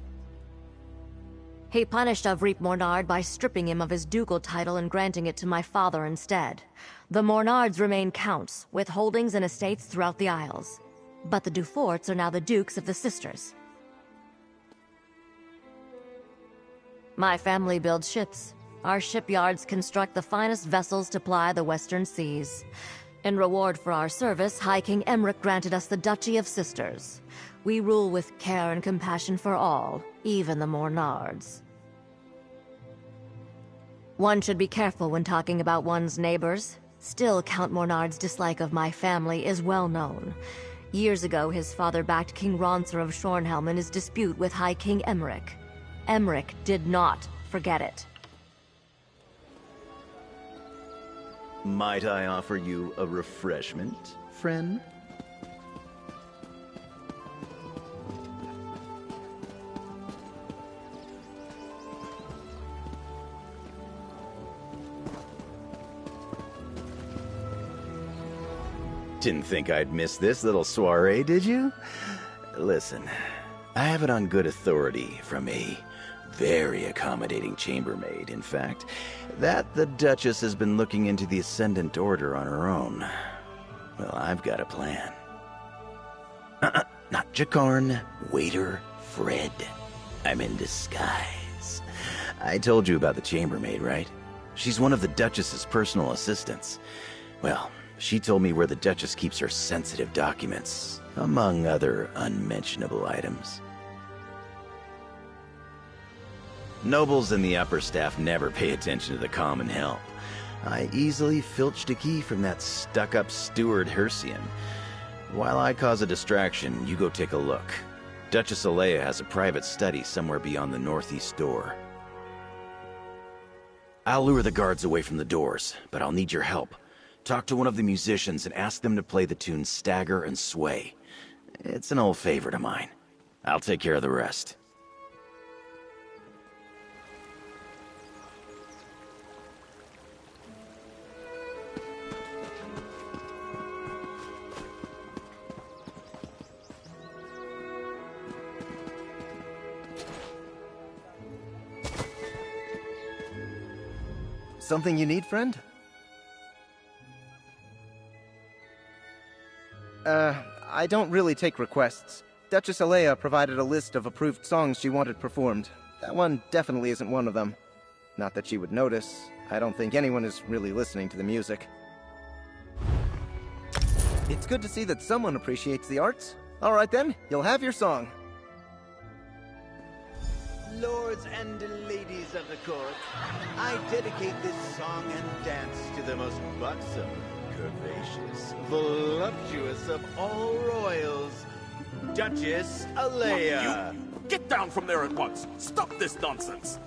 He punished Avreep Mornard by stripping him of his ducal title and granting it to my father instead. The Mornards remain counts, with holdings and estates throughout the Isles. But the Duforts are now the Dukes of the Sisters. My family builds ships. Our shipyards construct the finest vessels to ply the western seas. In reward for our service, High King Emmerich granted us the Duchy of Sisters. We rule with care and compassion for all, even the Mornards. One should be careful when talking about one's neighbors. Still, Count Mornard's dislike of my family is well known. Years ago, his father backed King Ronsor of Shornhelm in his dispute with High King Emmerich. Emmerich did not forget it. Might I offer you a refreshment, friend? Didn't think I'd miss this little soiree, did you? Listen, I have it on good authority from a very accommodating chambermaid, in fact, that the Duchess has been looking into the Ascendant Order on her own. Well, I've got a plan. Not Jakarn, waiter, Fred. I'm in disguise. I told you about the chambermaid, right? She's one of the Duchess's personal assistants. Well, she told me where the Duchess keeps her sensitive documents, among other unmentionable items. Nobles and the upper staff never pay attention to the common help. I easily filched a key from that stuck-up steward Hercian. While I cause a distraction, you go take a look. Duchess Alea has a private study somewhere beyond the northeast door. I'll lure the guards away from the doors, but I'll need your help. Talk to one of the musicians and ask them to play the tune Stagger and Sway. It's an old favorite of mine. I'll take care of the rest. Something you need, friend? I don't really take requests. Duchess Alea provided a list of approved songs she wanted performed. That one definitely isn't one of them. Not that she would notice. I don't think anyone is really listening to the music. It's good to see that someone appreciates the arts. All right then, you'll have your song. Lords and ladies of the court, I dedicate this song and dance to the most buxom, curvaceous, voluptuous of all royals, Duchess Alea. You get down from there at once. Stop this nonsense.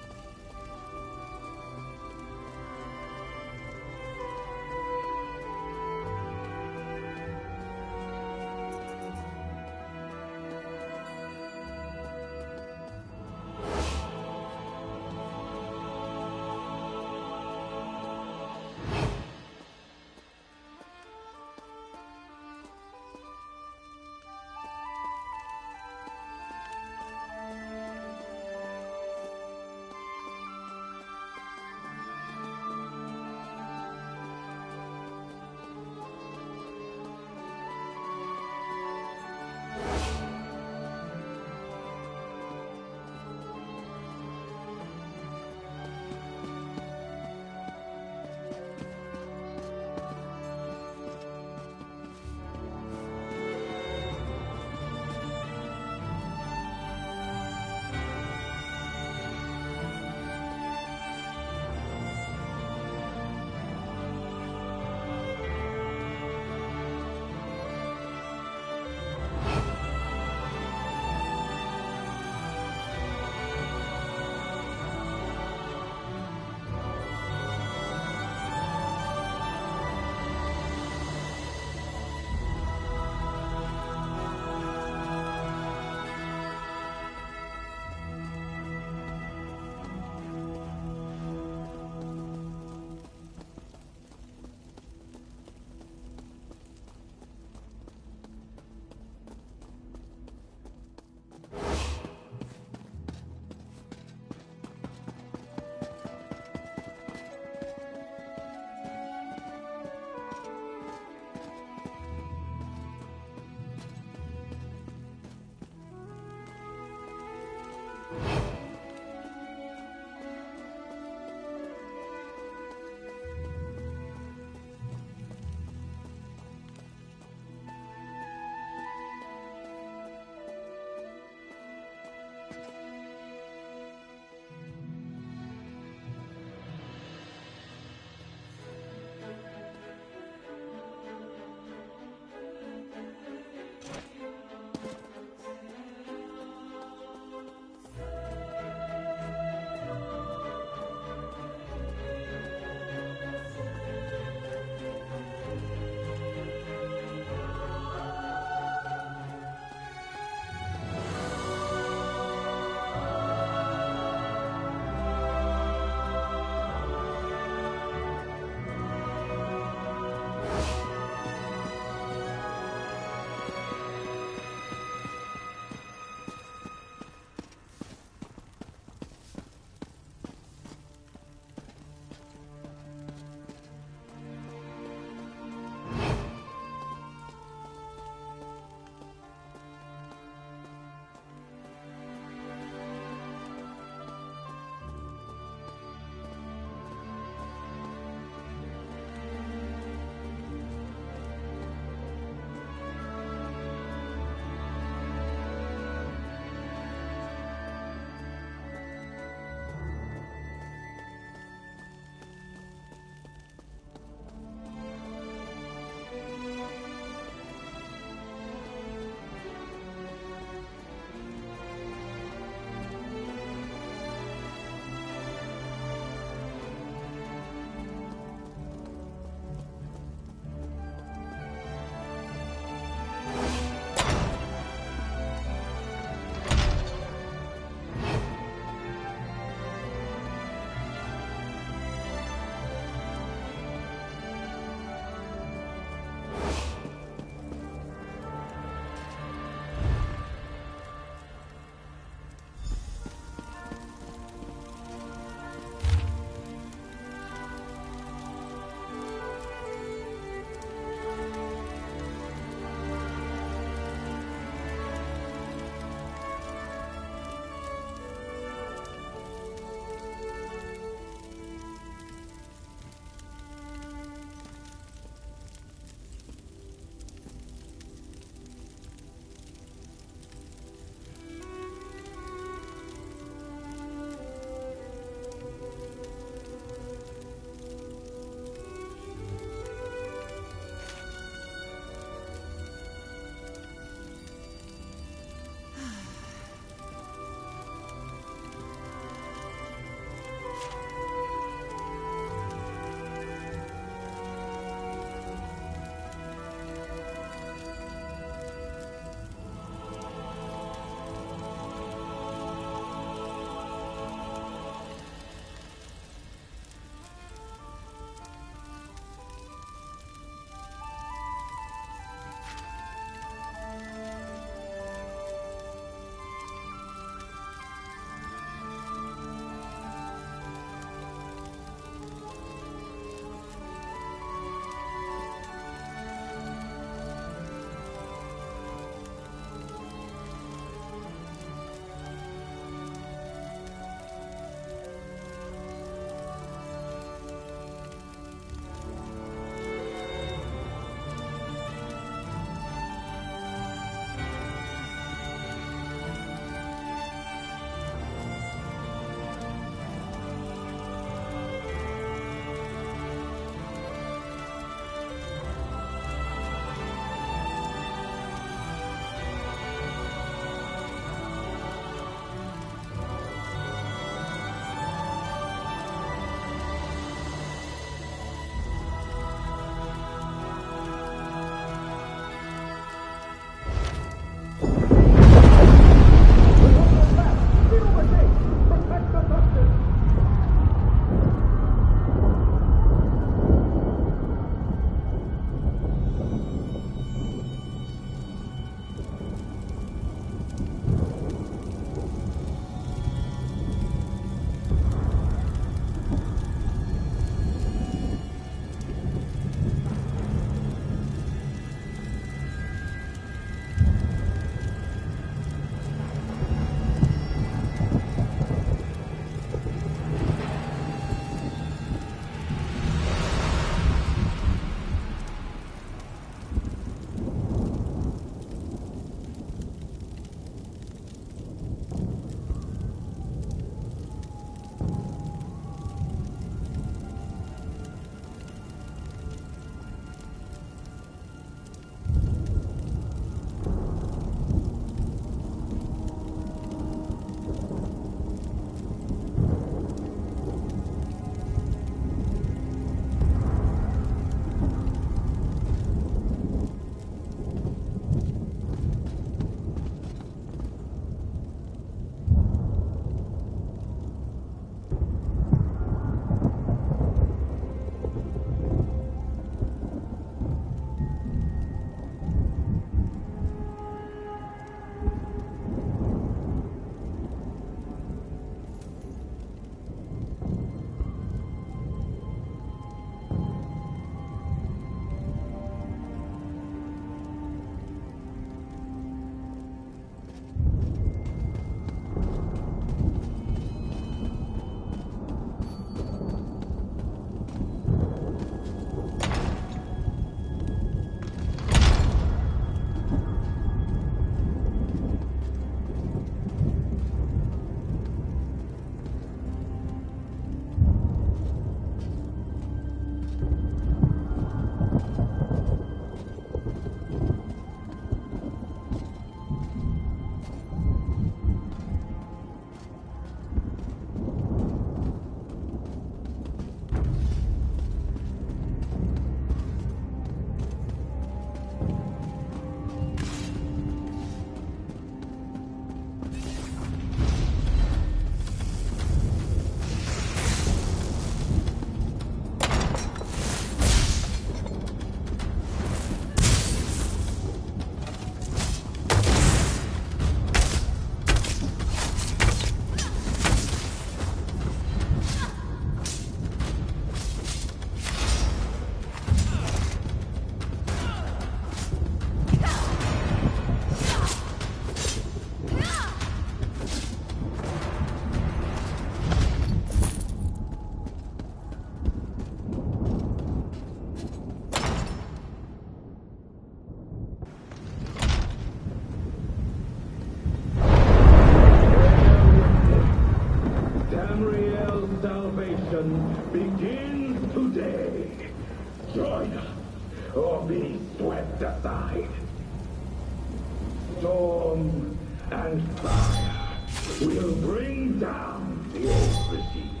and fire will bring down the old regime.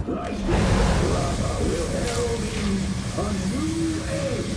Lightning and lava will herald in a new age.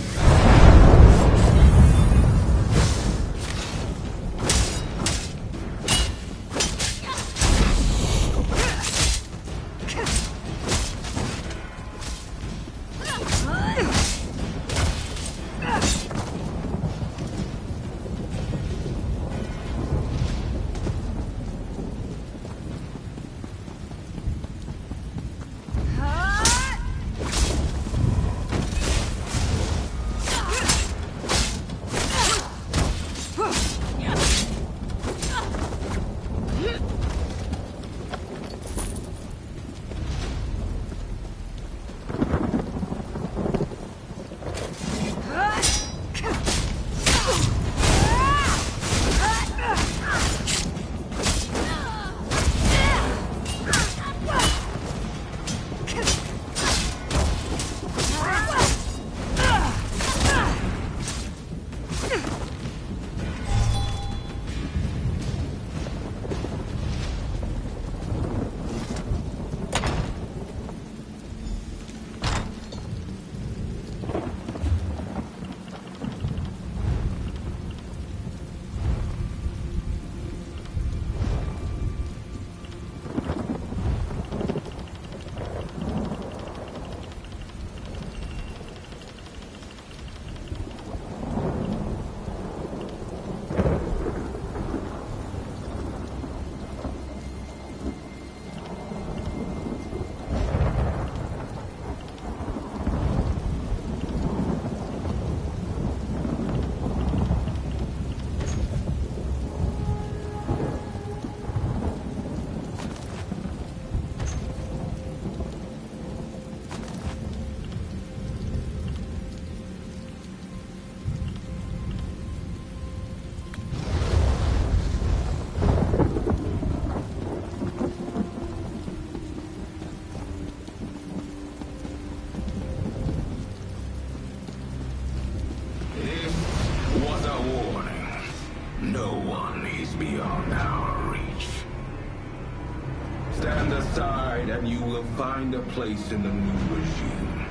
And you will find a place in the new regime.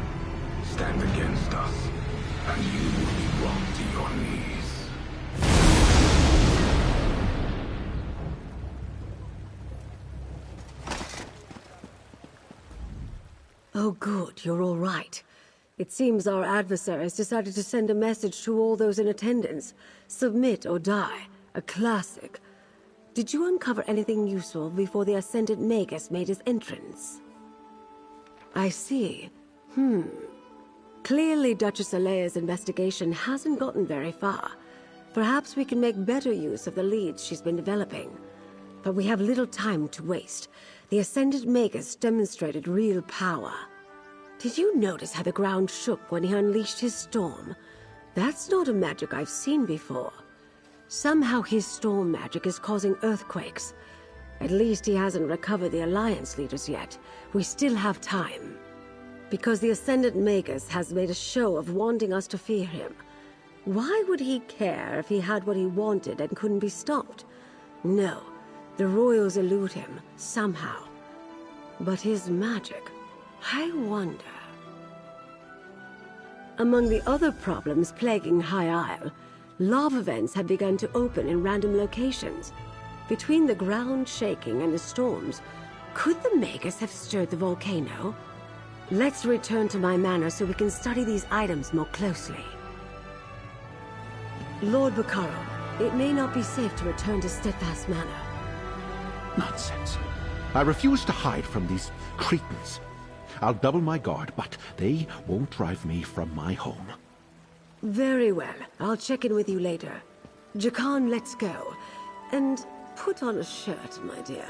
Stand against us, and you will be brought to your knees. Oh, good, you're all right. It seems our adversaries decided to send a message to all those in attendance. Submit or die. A classic. Did you uncover anything useful before the Ascendant Magus made his entrance? I see. Clearly Duchess Alea's investigation hasn't gotten very far. Perhaps we can make better use of the leads she's been developing. But we have little time to waste. The Ascendant Magus demonstrated real power. Did you notice how the ground shook when he unleashed his storm? That's not a magic I've seen before. Somehow his storm magic is causing earthquakes. At least he hasn't recovered the Alliance leaders yet. We still have time. Because the Ascendant Magus has made a show of wanting us to fear him. Why would he care if he had what he wanted and couldn't be stopped? No, the royals elude him, somehow. But his magic, I wonder. Among the other problems plaguing High Isle, lava vents have begun to open in random locations. Between the ground shaking and the storms, could the Magus have stirred the volcano? Let's return to my manor so we can study these items more closely. Lord Bacaro, it may not be safe to return to Steadfast Manor. Nonsense. I refuse to hide from these cretins. I'll double my guard, but they won't drive me from my home. Very well. I'll check in with you later. Jakan, let's go. And put on a shirt, my dear.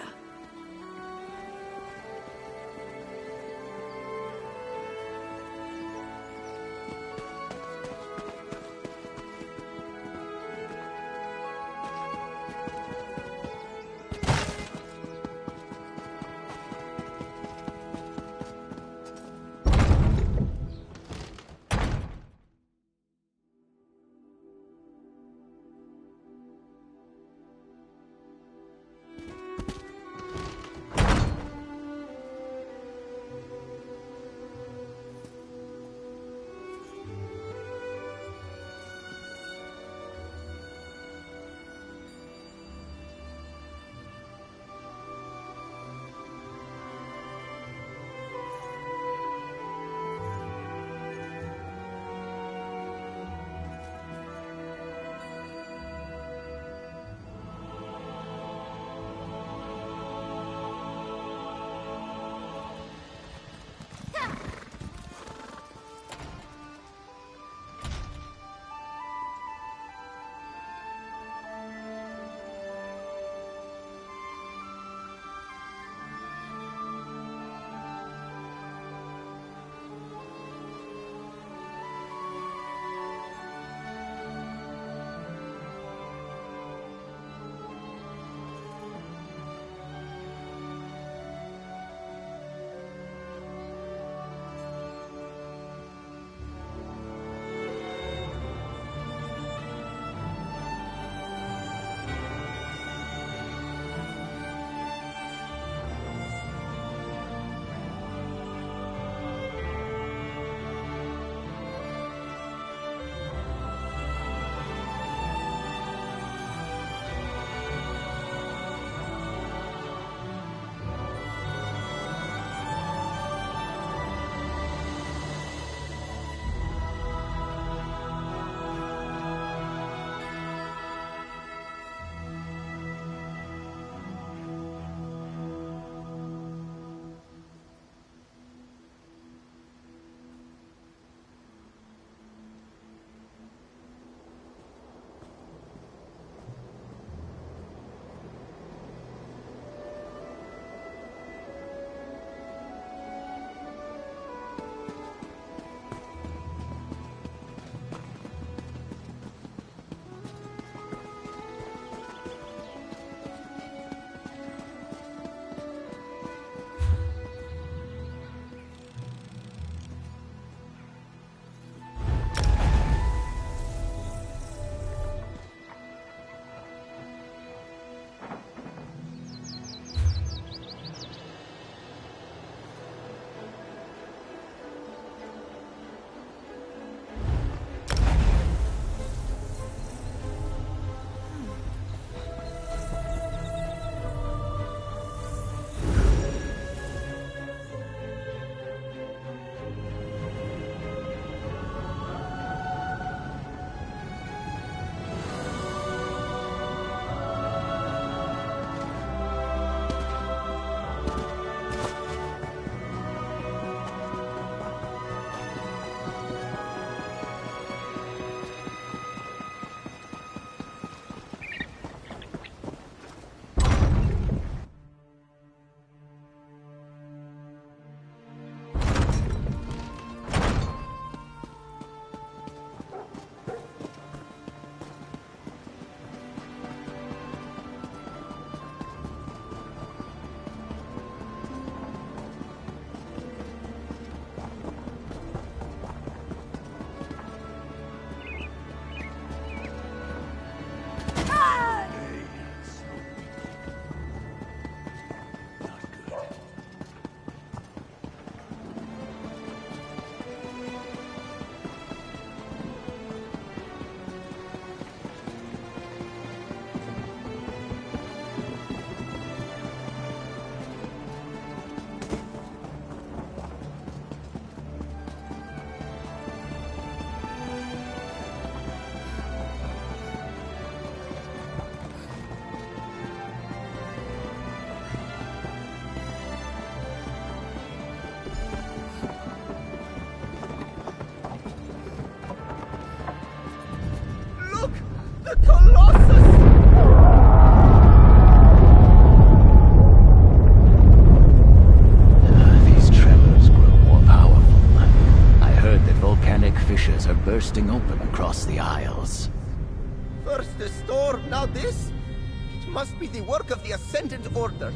must be the work of the Ascendant Order.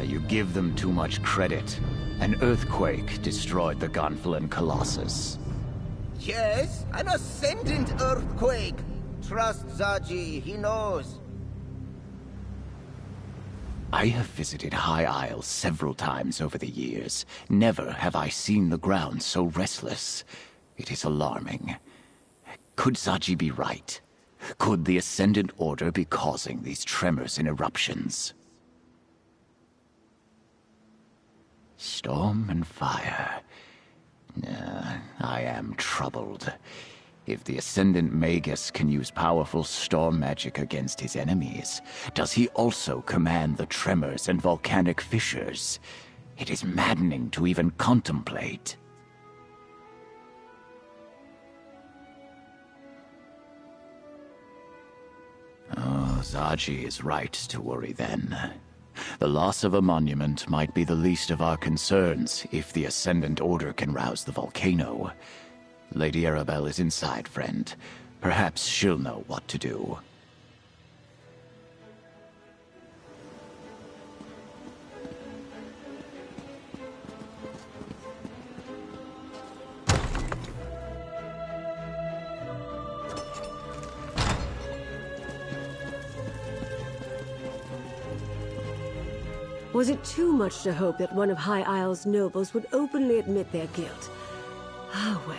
You give them too much credit. An earthquake destroyed the Gonfalon Colossus. Yes, an Ascendant earthquake. Trust Zaji, he knows. I have visited High Isle several times over the years. Never have I seen the ground so restless. It is alarming. Could Zaji be right? Could the Ascendant Order be causing these tremors and eruptions? Storm and fire. I am troubled. If the Ascendant Magus can use powerful storm magic against his enemies, does he also command the tremors and volcanic fissures? It is maddening to even contemplate. Oh, Zaji is right to worry then. The loss of a monument might be the least of our concerns if the Ascendant Order can rouse the volcano. Lady Arabelle is inside, friend. Perhaps she'll know what to do. Was it too much to hope that one of High Isle's nobles would openly admit their guilt? Ah, well.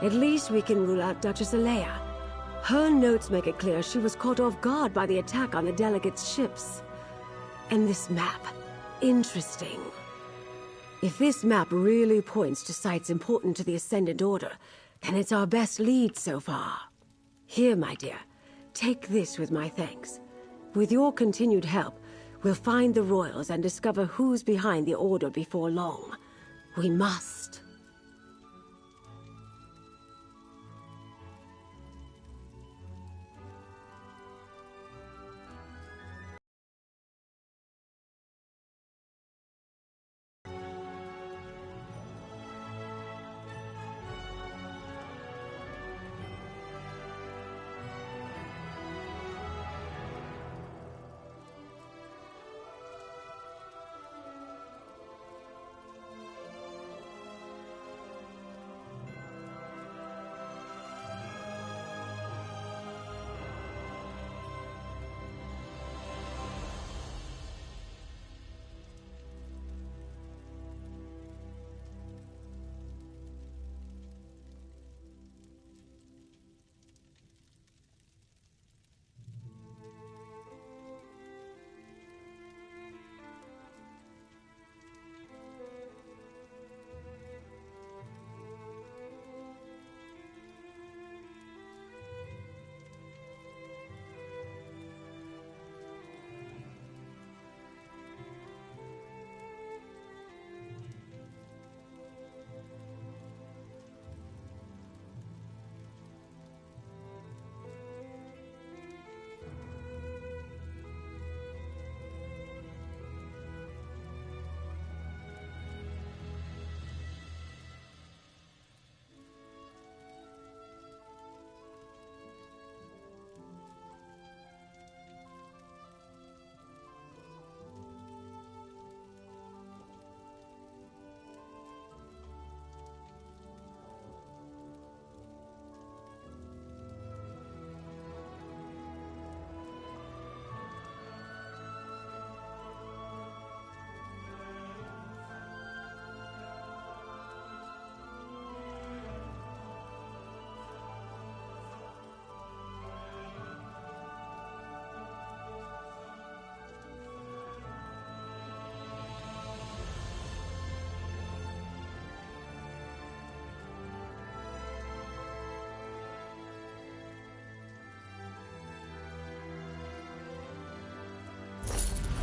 At least we can rule out Duchess Alea. Her notes make it clear she was caught off guard by the attack on the delegates' ships. And this map. Interesting. If this map really points to sites important to the Ascendant Order, then it's our best lead so far. Here, my dear, take this with my thanks. With your continued help, we'll find the royals and discover who's behind the Order before long. We must.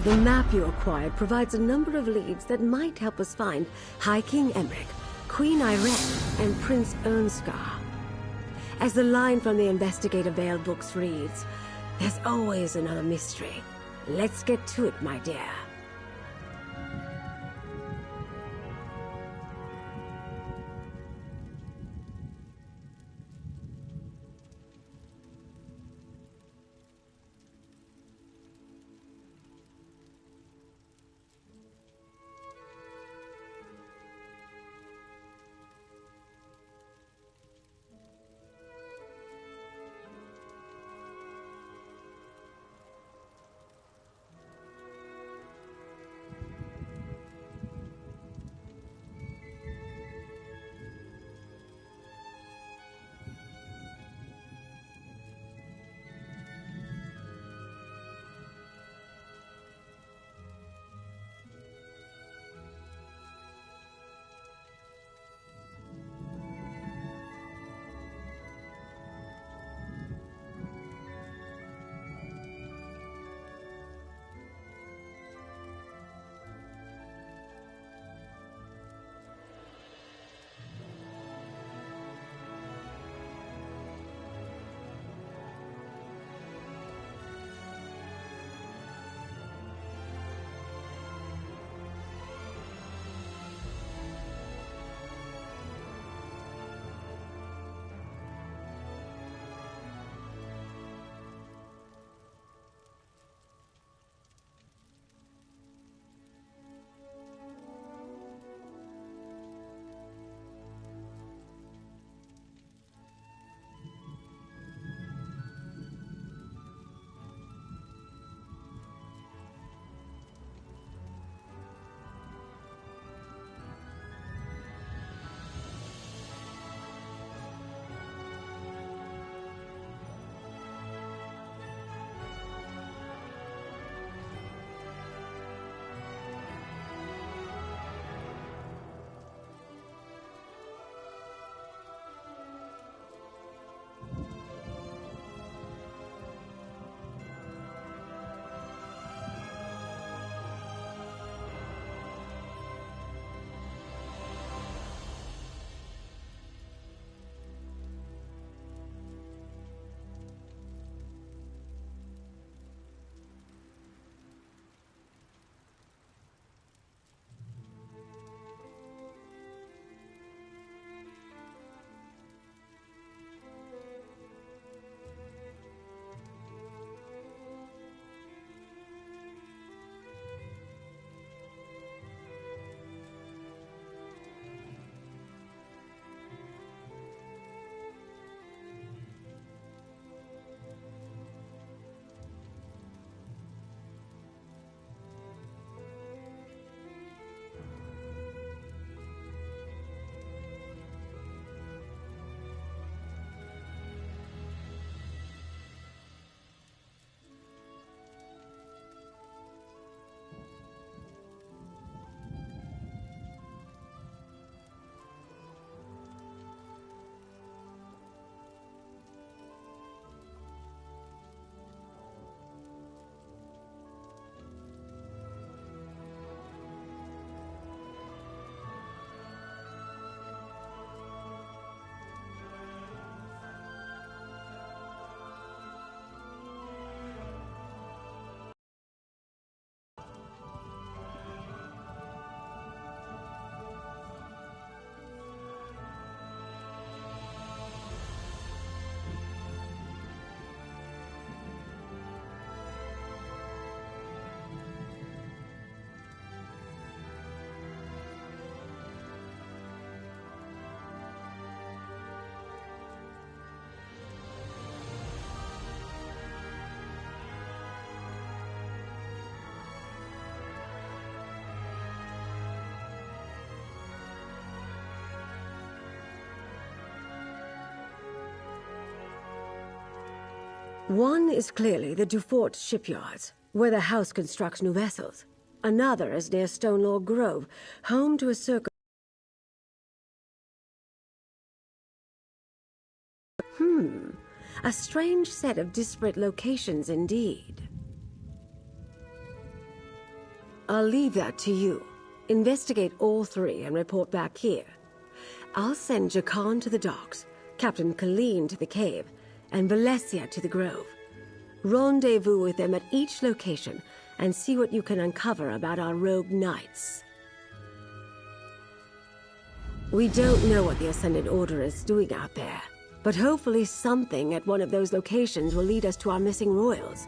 The map you acquired provides a number of leads that might help us find High King Emmerich, Queen Irene, and Prince Ernskar. As the line from the Investigator Vale books reads, there's always another mystery. Let's get to it, my dear. One is clearly the Dufort shipyards, where the house constructs new vessels. Another is near Stonelaw Grove, home to a circle. A strange set of disparate locations indeed. I'll leave that to you. Investigate all three and report back here. I'll send Jakan to the docks, Captain Colleen to the cave, and Valencia to the grove. Rendezvous with them at each location and see what you can uncover about our rogue knights. We don't know what the Ascended Order is doing out there, but hopefully something at one of those locations will lead us to our missing royals.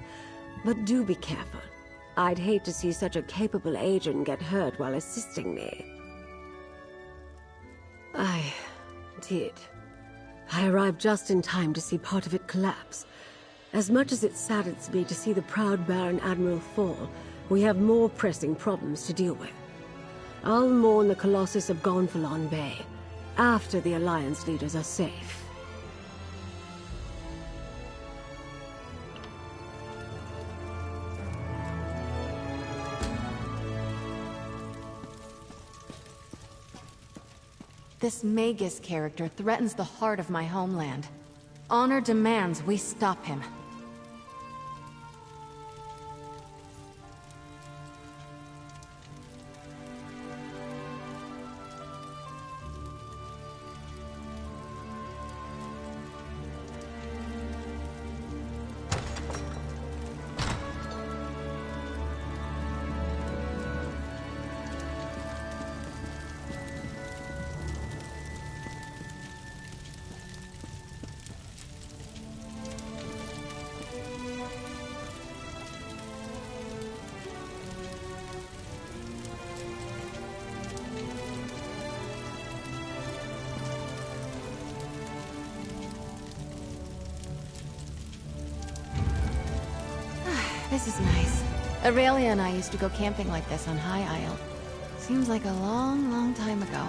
But do be careful. I'd hate to see such a capable agent get hurt while assisting me. I did. I arrived just in time to see part of it collapse. As much as it saddens me to see the proud Baron Admiral fall, we have more pressing problems to deal with. I'll mourn the Colossus of Gonfalon Bay after the Alliance leaders are safe. This Magus character threatens the heart of my homeland. Honor demands we stop him. This is nice. Aurelia and I used to go camping like this on High Isle. Seems like a long, long time ago.